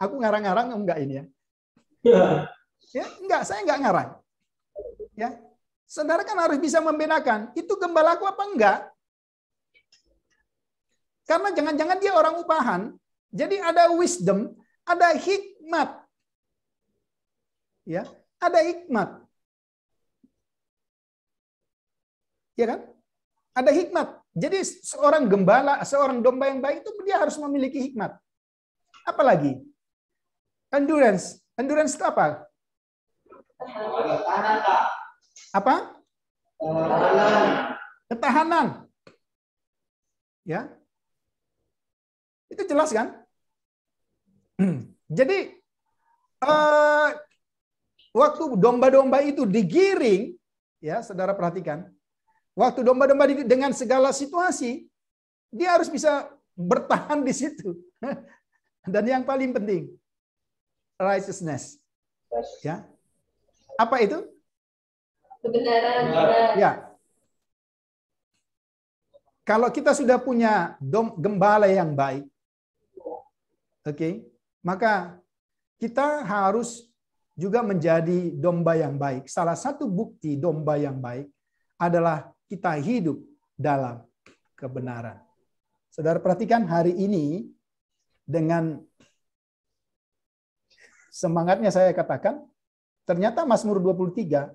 Aku ngarang-ngarang enggak ini ya? Ya, enggak, saya enggak ngarang. Ya. Saudara kan harus bisa membedakan, itu gembalaku apa enggak? Karena jangan-jangan dia orang upahan. Jadi ada wisdom, ada hikmat. Ya, ada hikmat. Ya kan? Ada hikmat. Jadi seorang gembala, seorang domba yang baik itu dia harus memiliki hikmat. Apalagi? Endurance. Endurance itu apa? Apa? Ketahanan. Ya. Itu jelas kan? Jadi waktu domba-domba itu digiring, ya, saudara perhatikan. Waktu domba-domba dengan segala situasi, dia harus bisa bertahan di situ. Dan yang paling penting, righteousness. Ya. Apa itu? Kebenaran. Ya. Kalau kita sudah punya gembala yang baik, oke, maka kita harus juga menjadi domba yang baik. Salah satu bukti domba yang baik adalah kita hidup dalam kebenaran. Saudara perhatikan hari ini dengan semangatnya saya katakan, ternyata Mazmur 23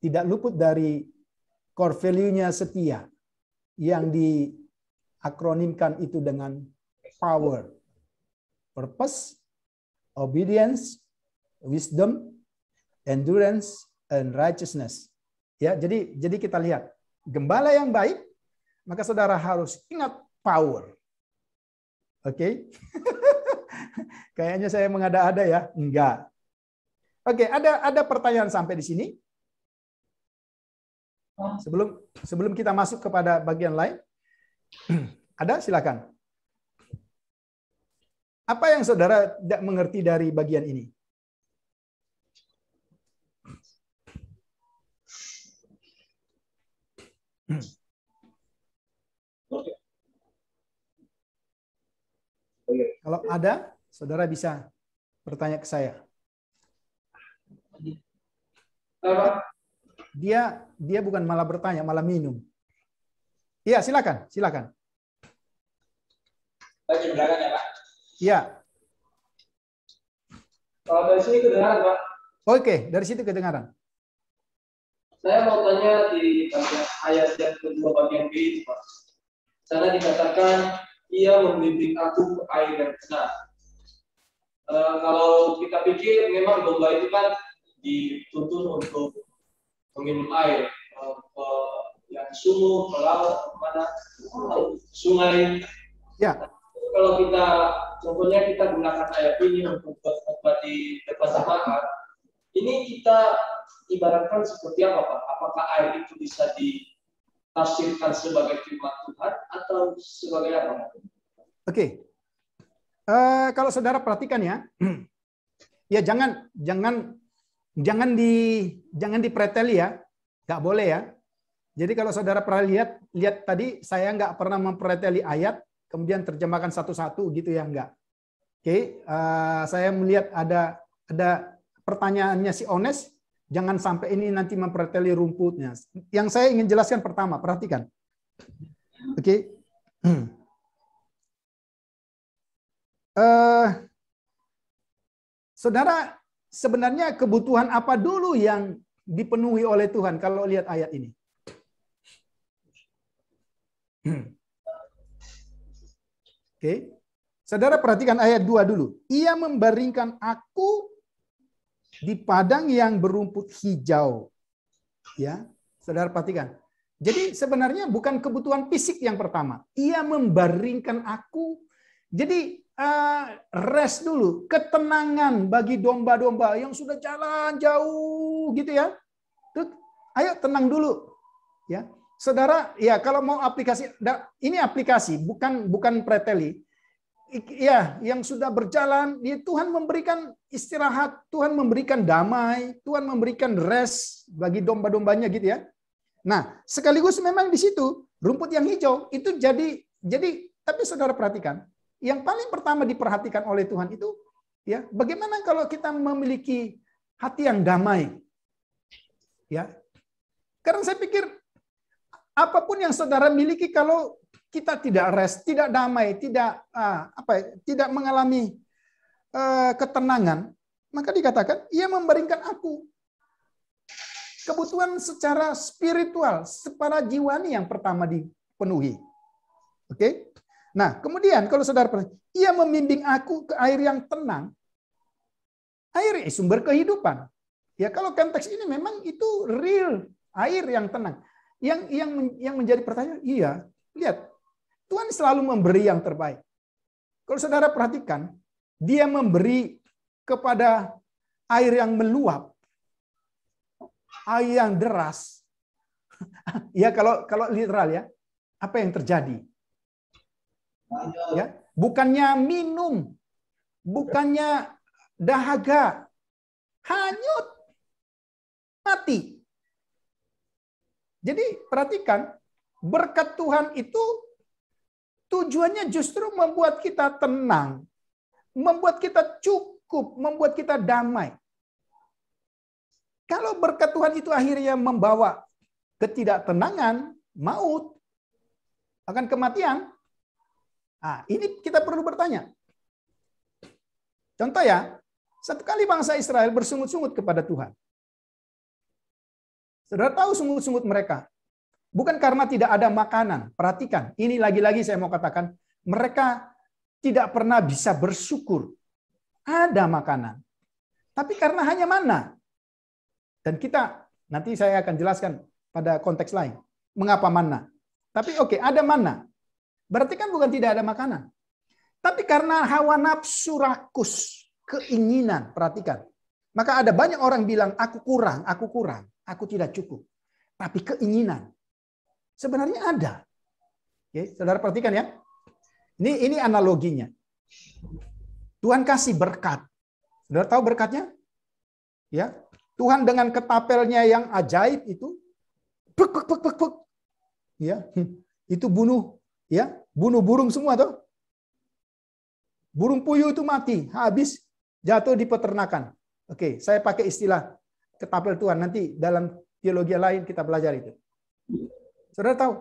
tidak luput dari core value-nya setia yang diakronimkan itu dengan power, purpose, obedience, wisdom, endurance, and righteousness. Ya, jadi kita lihat gembala yang baik, maka saudara harus ingat power. Oke? Kayaknya saya mengada-ada ya, enggak. Oke, ada pertanyaan sampai di sini. Sebelum kita masuk kepada bagian lain, ada, silakan. Apa yang saudara tidak mengerti dari bagian ini? Kalau ada, saudara bisa bertanya ke saya. Dia bukan malah bertanya, malah minum. Iya, silakan. Baca belakang ya, Pak. Iya. Kalau dari sini kedengaran, Pak. Oke, dari situ kedengaran. Saya mau tanya di bagian ayat yang kedua bagian B itu, Pak. Sana dikatakan, ia membimbing aku ke air yang benar. Kalau kita pikir memang domba itu kan dituntun untuk meminum air, yang sumur, ke laut, kemana, sungai. Ya. Kalau kita contohnya kita gunakan ayat ini untuk khotbah di depan jemaat, ini kita ibaratkan seperti apa, Pak? Apakah air itu bisa tafsirkan sebagai firman Tuhan atau sebagai apa? Oke. Kalau saudara perhatikan ya, ya jangan dipreteli ya, nggak boleh ya. Jadi kalau saudara pernah lihat tadi saya nggak pernah mempreteli ayat, kemudian terjemahkan satu-satu gitu ya, nggak. Oke, saya melihat ada pertanyaannya si Ones, jangan sampai ini nanti mempreteli rumputnya. Yang saya ingin jelaskan pertama, perhatikan. Oke. Saudara, sebenarnya kebutuhan apa dulu yang dipenuhi oleh Tuhan kalau lihat ayat ini? Oke. Saudara perhatikan ayat 2 dulu. Ia membaringkan aku di padang yang berumput hijau. Ya, saudara perhatikan. Jadi sebenarnya bukan kebutuhan fisik yang pertama. Ia membaringkan aku. Jadi rest dulu, ketenangan bagi domba-domba yang sudah jalan jauh gitu ya. Ayo tenang dulu. Ya. Saudara, ya kalau mau aplikasi, ini aplikasi, bukan preteli. Ya, yang sudah berjalan, ya Tuhan memberikan istirahat, Tuhan memberikan damai, Tuhan memberikan rest bagi domba-dombanya gitu ya. Nah, sekaligus memang di situ rumput yang hijau itu jadi tapi saudara perhatikan, yang paling pertama diperhatikan oleh Tuhan itu ya, bagaimana kalau kita memiliki hati yang damai. Ya. Karena saya pikir apapun yang saudara miliki kalau kita tidak rest, tidak damai, tidak mengalami ketenangan, maka dikatakan ia membaringkan aku. Kebutuhan secara spiritual, secara jiwani yang pertama dipenuhi. Oke? Nah, kemudian kalau saudara ia membimbing aku ke air yang tenang. Air sumber kehidupan. Ya, kalau konteks ini memang itu real, air yang tenang. Yang menjadi pertanyaan, iya, lihat, Tuhan selalu memberi yang terbaik. Kalau saudara perhatikan, dia memberi kepada air yang meluap, air yang deras. Ya, kalau literal ya, apa yang terjadi? Ya, bukannya minum, bukannya dahaga, hanyut, mati. Jadi perhatikan, berkat Tuhan itu tujuannya justru membuat kita tenang, membuat kita cukup, membuat kita damai. Kalau berkat Tuhan itu akhirnya membawa ketidaktenangan, maut, akan kematian, nah, ini kita perlu bertanya. Contoh ya, satu kali bangsa Israel bersungut-sungut kepada Tuhan. Saudara tahu sungut-sungut mereka. Bukan karena tidak ada makanan. Perhatikan, ini lagi-lagi saya mau katakan, mereka tidak pernah bisa bersyukur. Ada makanan. Tapi karena hanya mana. Dan kita, nanti saya akan jelaskan pada konteks lain. Mengapa mana. Tapi oke, ada mana. Berarti kan bukan tidak ada makanan. Tapi karena hawa nafsu rakus, keinginan, perhatikan. Maka ada banyak orang bilang, aku kurang, aku tidak cukup. Tapi keinginan sebenarnya ada. Oke, saudara perhatikan ya. Ini analoginya. Tuhan kasih berkat. Saudara tahu berkatnya? Ya, Tuhan dengan ketapelnya yang ajaib itu, ya, itu bunuh burung semua tuh. Burung puyuh itu mati, habis jatuh di peternakan. Oke, saya pakai istilah ketapel Tuhan. Nanti dalam teologi lain kita belajar itu. Saudara tahu,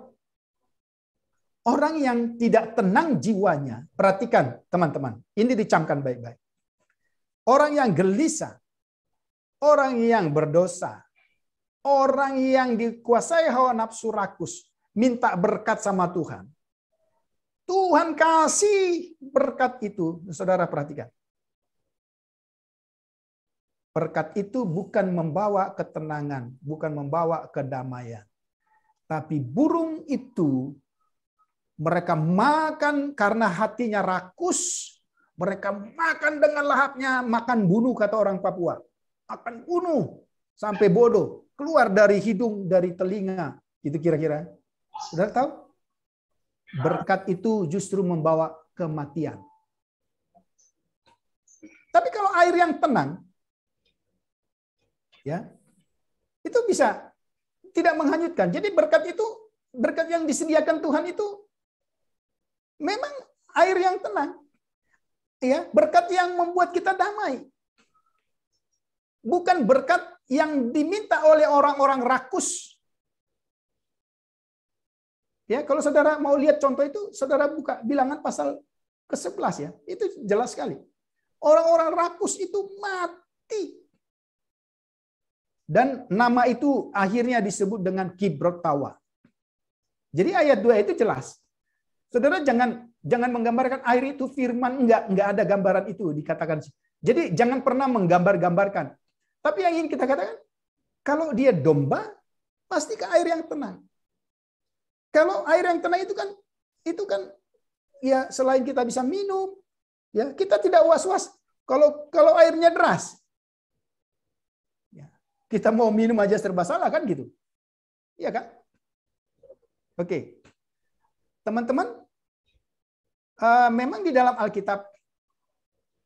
orang yang tidak tenang jiwanya, perhatikan teman-teman, ini dicamkan baik-baik. Orang yang gelisah, orang yang berdosa, orang yang dikuasai hawa nafsu rakus, minta berkat sama Tuhan. Tuhan kasih berkat itu, saudara perhatikan. Berkat itu bukan membawa ketenangan, bukan membawa kedamaian. Tapi burung itu mereka makan karena hatinya rakus. Mereka makan dengan lahapnya, makan bunuh kata orang Papua. Makan bunuh sampai bodoh. Keluar dari hidung, dari telinga. Itu kira-kira. Saudara tahu? Berkat itu justru membawa kematian. Tapi kalau air yang tenang, ya, itu bisa tidak menghanyutkan. Jadi berkat itu, berkat yang disediakan Tuhan itu memang air yang tenang. Ya, berkat yang membuat kita damai. Bukan berkat yang diminta oleh orang-orang rakus. Ya, kalau saudara mau lihat contoh itu, saudara buka Bilangan pasal ke-11 ya. Itu jelas sekali. Orang-orang rakus itu mati. Dan nama itu akhirnya disebut dengan Kibrot Tawa. Jadi ayat 2 itu jelas. Saudara jangan menggambarkan air itu firman, enggak ada gambaran itu dikatakan. Jadi jangan pernah menggambar-gambarkan. Tapi yang ingin kita katakan, kalau dia domba, pasti ke air yang tenang. Kalau air yang tenang itu kan ya selain kita bisa minum, ya kita tidak was-was kalau airnya deras. Ya, kita mau minum aja serba salah kan gitu. Iya kan? Oke. Teman-teman, memang di dalam Alkitab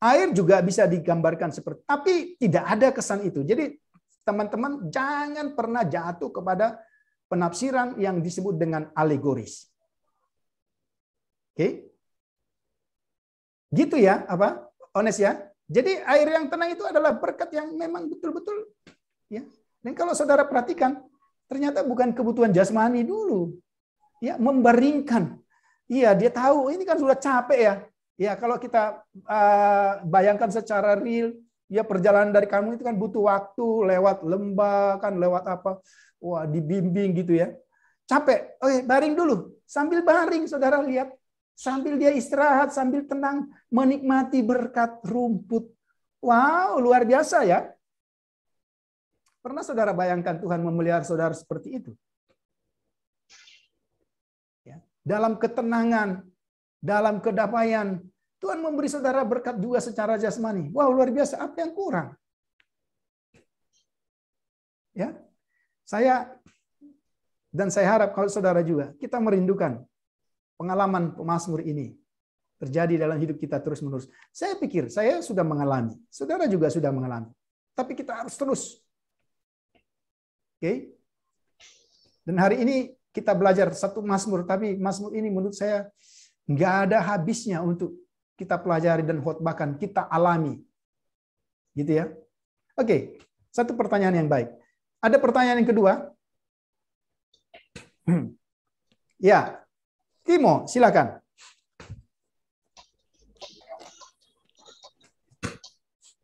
air juga bisa digambarkan seperti, tapi tidak ada kesan itu. Jadi teman-teman jangan pernah jatuh kepada penafsiran yang disebut dengan alegoris. Oke. Gitu ya, apa? Ones ya. Jadi air yang tenang itu adalah berkat yang memang betul-betul ya. Dan kalau saudara perhatikan, ternyata bukan kebutuhan jasmani dulu. Ya, membaringkan. Iya, dia tahu ini kan sudah capek ya. Ya, kalau kita bayangkan secara real, ya perjalanan dari kamu itu kan butuh waktu, lewat lembah kan, lewat apa? Wah, dibimbing gitu ya. Capek. Oke, baring dulu. Sambil baring, saudara lihat. Sambil dia istirahat, sambil tenang, menikmati berkat rumput. Wow, luar biasa ya. Pernah saudara bayangkan Tuhan memelihara saudara seperti itu? Ya. Dalam ketenangan, dalam kedamaian, Tuhan memberi saudara berkat juga secara jasmani. Wow, luar biasa. Apa yang kurang? Ya. Saya harap kalau saudara juga, kita merindukan pengalaman pemazmur ini terjadi dalam hidup kita terus-menerus. Saya pikir saya sudah mengalami, saudara juga sudah mengalami. Tapi kita harus terus. Oke? Dan hari ini kita belajar satu mazmur, tapi mazmur ini menurut saya nggak ada habisnya untuk kita pelajari dan khotbahkan, kita alami. Gitu ya. Oke, satu pertanyaan yang baik. Ada pertanyaan yang kedua? Ya, Timo, silakan.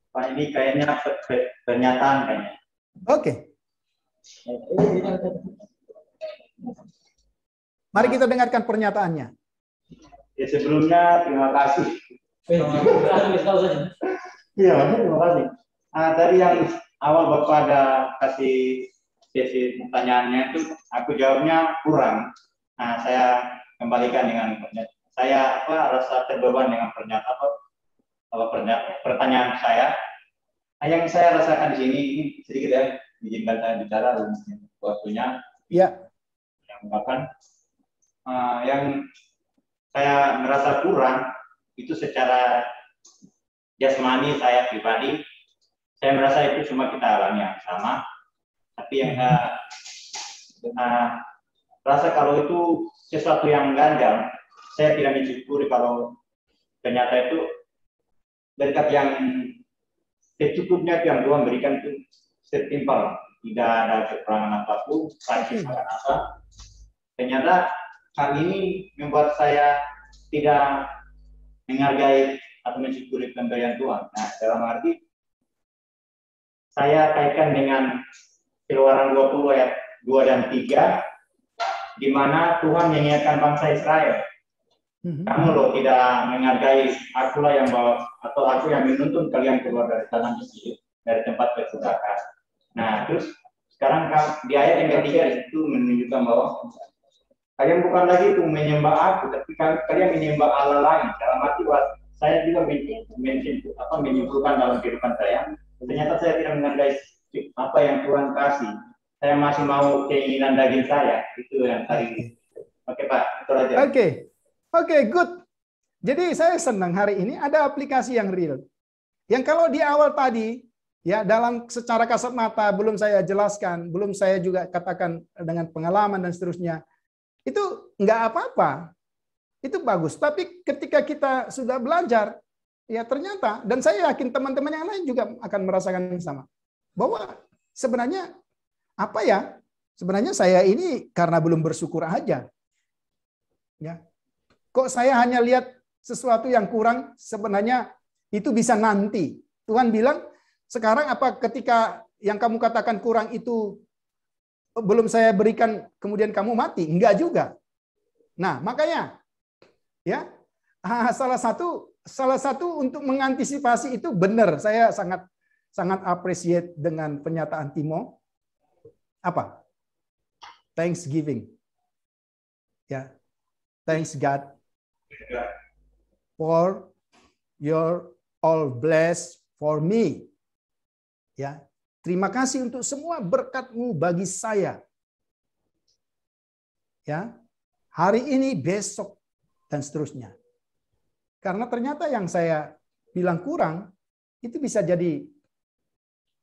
Pak, ini kayaknya pernyataan kayaknya. Oke. Mari kita dengarkan pernyataannya. Ya, sebelumnya terima kasih. Iya, terima kasih. Tadi yang awal Bapak ada kasih sesi pertanyaannya itu, aku jawabnya kurang. Nah, saya kembalikan dengan saya rasa terbeban dengan pertanyaan saya. Nah, yang saya rasakan di sini ini sedikit ya, izinkan saya bicara waktunya. Ya. Yang bahkan yang saya merasa kurang itu secara jasmani saya pribadi, saya merasa itu semua kita alami yang sama. Tapi yang rasa kalau itu sesuatu yang ganjal, saya tidak mensyukuri kalau ternyata itu berkat yang secukupnya yang Tuhan berikan itu setimpal, tidak ada kekurangan apapun, apa. Ternyata hal ini membuat saya tidak menghargai atau mensyukuri pemberian Tuhan. Nah, dalam arti saya kaitkan dengan Keluaran 20 ayat 2 dan 3, di mana Tuhan mengingatkan bangsa Israel. Kamu loh tidak menghargai, akulah yang bawa, atau aku yang menuntun kalian keluar dari tanah Mesir, dari tempat perbudakan. Nah, terus sekarang di ayat yang ketiga itu menunjukkan bahwa kalian bukan lagi itu menyembah aku, tapi kalian menyembah Allah lain. Dalam arti saya juga menyimpulkan dalam kehidupan saya, ternyata saya tidak menghargai apa yang Tuhan kasih. Saya masih mau keinginan daging saya, itu yang tadi Oke Pak, itu aja. Oke, good. Jadi saya senang hari ini ada aplikasi yang real. Yang kalau di awal tadi, ya dalam secara kasat mata belum saya jelaskan, belum saya juga katakan dengan pengalaman dan seterusnya, itu nggak apa-apa. Itu bagus. Tapi ketika kita sudah belajar, ya ternyata, dan saya yakin teman-teman yang lain juga akan merasakan yang sama. Bahwa sebenarnya, apa ya, sebenarnya saya ini karena belum bersyukur aja. Ya. Kok saya hanya lihat sesuatu yang kurang, sebenarnya itu bisa nanti. Tuhan bilang, sekarang apa ketika yang kamu katakan kurang itu belum saya berikan, kemudian kamu mati? Enggak juga. Nah, makanya ya salah satu untuk mengantisipasi itu benar. Saya sangat appreciate dengan pernyataan Timo. Apa? Thanksgiving. Ya. Thanks God for your all blessed for me. Ya, terima kasih untuk semua berkat-Mu bagi saya. Ya, hari ini, besok, dan seterusnya. Karena ternyata yang saya bilang kurang, itu bisa jadi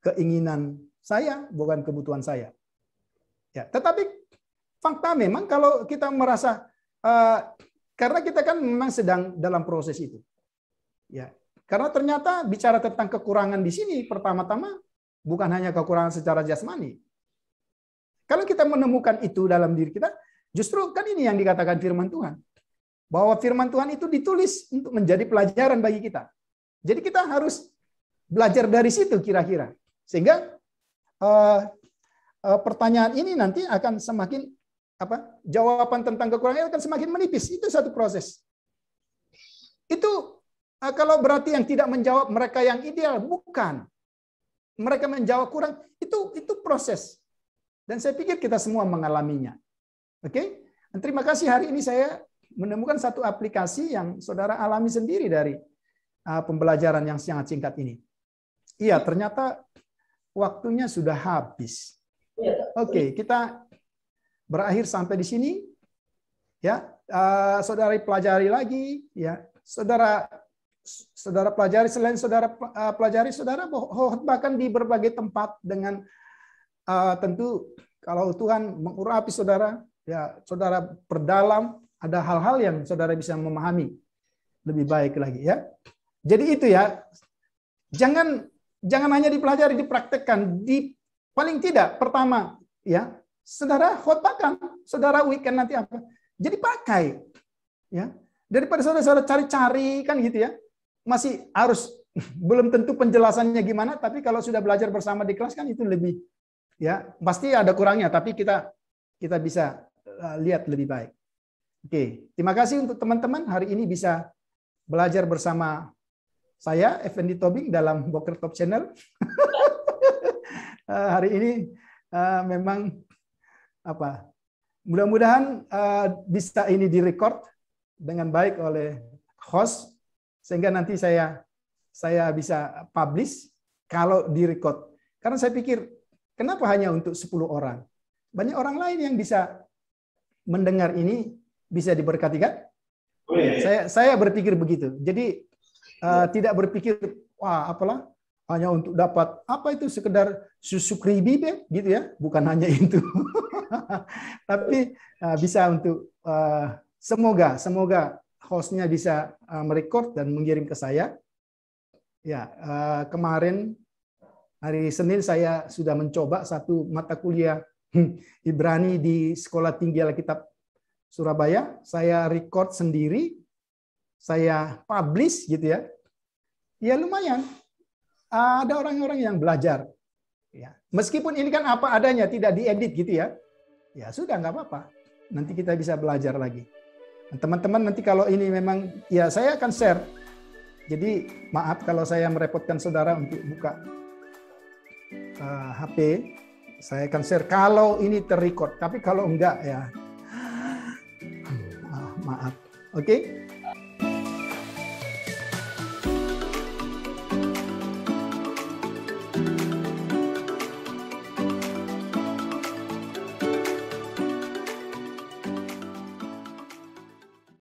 keinginan saya, bukan kebutuhan saya. Ya, tetapi fakta memang kalau kita merasa, karena kita kan memang sedang dalam proses itu. Ya, karena ternyata bicara tentang kekurangan di sini, pertama-tama bukan hanya kekurangan secara jasmani. Kalau kita menemukan itu dalam diri kita, justru kan ini yang dikatakan firman Tuhan. Bahwa firman Tuhan itu ditulis untuk menjadi pelajaran bagi kita. Jadi kita harus belajar dari situ kira-kira. Sehingga pertanyaan ini nanti akan semakin, jawaban tentang kekurangan akan semakin menipis. Itu satu proses. Itu kalau berarti yang tidak menjawab mereka yang ideal, bukan. Mereka menjawab kurang, itu proses. Dan saya pikir kita semua mengalaminya. Oke? Dan terima kasih hari ini saya menemukan satu aplikasi yang saudara alami sendiri dari pembelajaran yang sangat singkat ini. Iya, ternyata waktunya sudah habis. Oke, kita berakhir sampai di sini. Ya, saudara pelajari lagi, ya. Saudara pelajari, selain saudara pelajari, saudara bahkan di berbagai tempat dengan tentu kalau Tuhan mengurapi saudara, ya saudara perdalam, ada hal-hal yang saudara bisa memahami lebih baik lagi, ya. Jadi itu ya, jangan hanya dipelajari, dipraktekkan. Paling tidak pertama, ya saudara khotbahkan, saudara weekend nanti apa? Jadi pakai, ya. Daripada saudara cari-cari kan gitu ya. Masih harus belum tentu penjelasannya gimana, tapi kalau sudah belajar bersama di kelas kan itu lebih, ya pasti ada kurangnya, tapi kita bisa lihat lebih baik. Oke, terima kasih untuk teman-teman hari ini bisa belajar bersama saya Effendi Tobing dalam Boker Top Channel. Hari ini memang mudah-mudahan bisa ini direcord dengan baik oleh host. Sehingga nanti saya bisa publish kalau di-record. Karena saya pikir, kenapa hanya untuk 10 orang? Banyak orang lain yang bisa mendengar ini, bisa diberkati kan? Saya berpikir begitu. Jadi tidak berpikir, wah apalah, hanya untuk dapat, apa itu sekedar susu kribi, gitu ya. Bukan hanya itu. Tapi bisa untuk, semoga hostnya bisa merekod dan mengirim ke saya. Ya, kemarin hari Senin saya sudah mencoba satu mata kuliah Ibrani di Sekolah Tinggi Alkitab Surabaya. Saya record sendiri, saya publish gitu ya. Ya lumayan. Ada orang-orang yang belajar. Ya, meskipun ini kan apa adanya, tidak diedit gitu ya. Ya sudah nggak apa-apa. Nanti kita bisa belajar lagi. Teman-teman nanti kalau ini memang, ya saya akan share. Jadi maaf kalau saya merepotkan saudara untuk buka HP. Saya akan share kalau ini terrecord. Tapi kalau enggak ya maaf. Oke?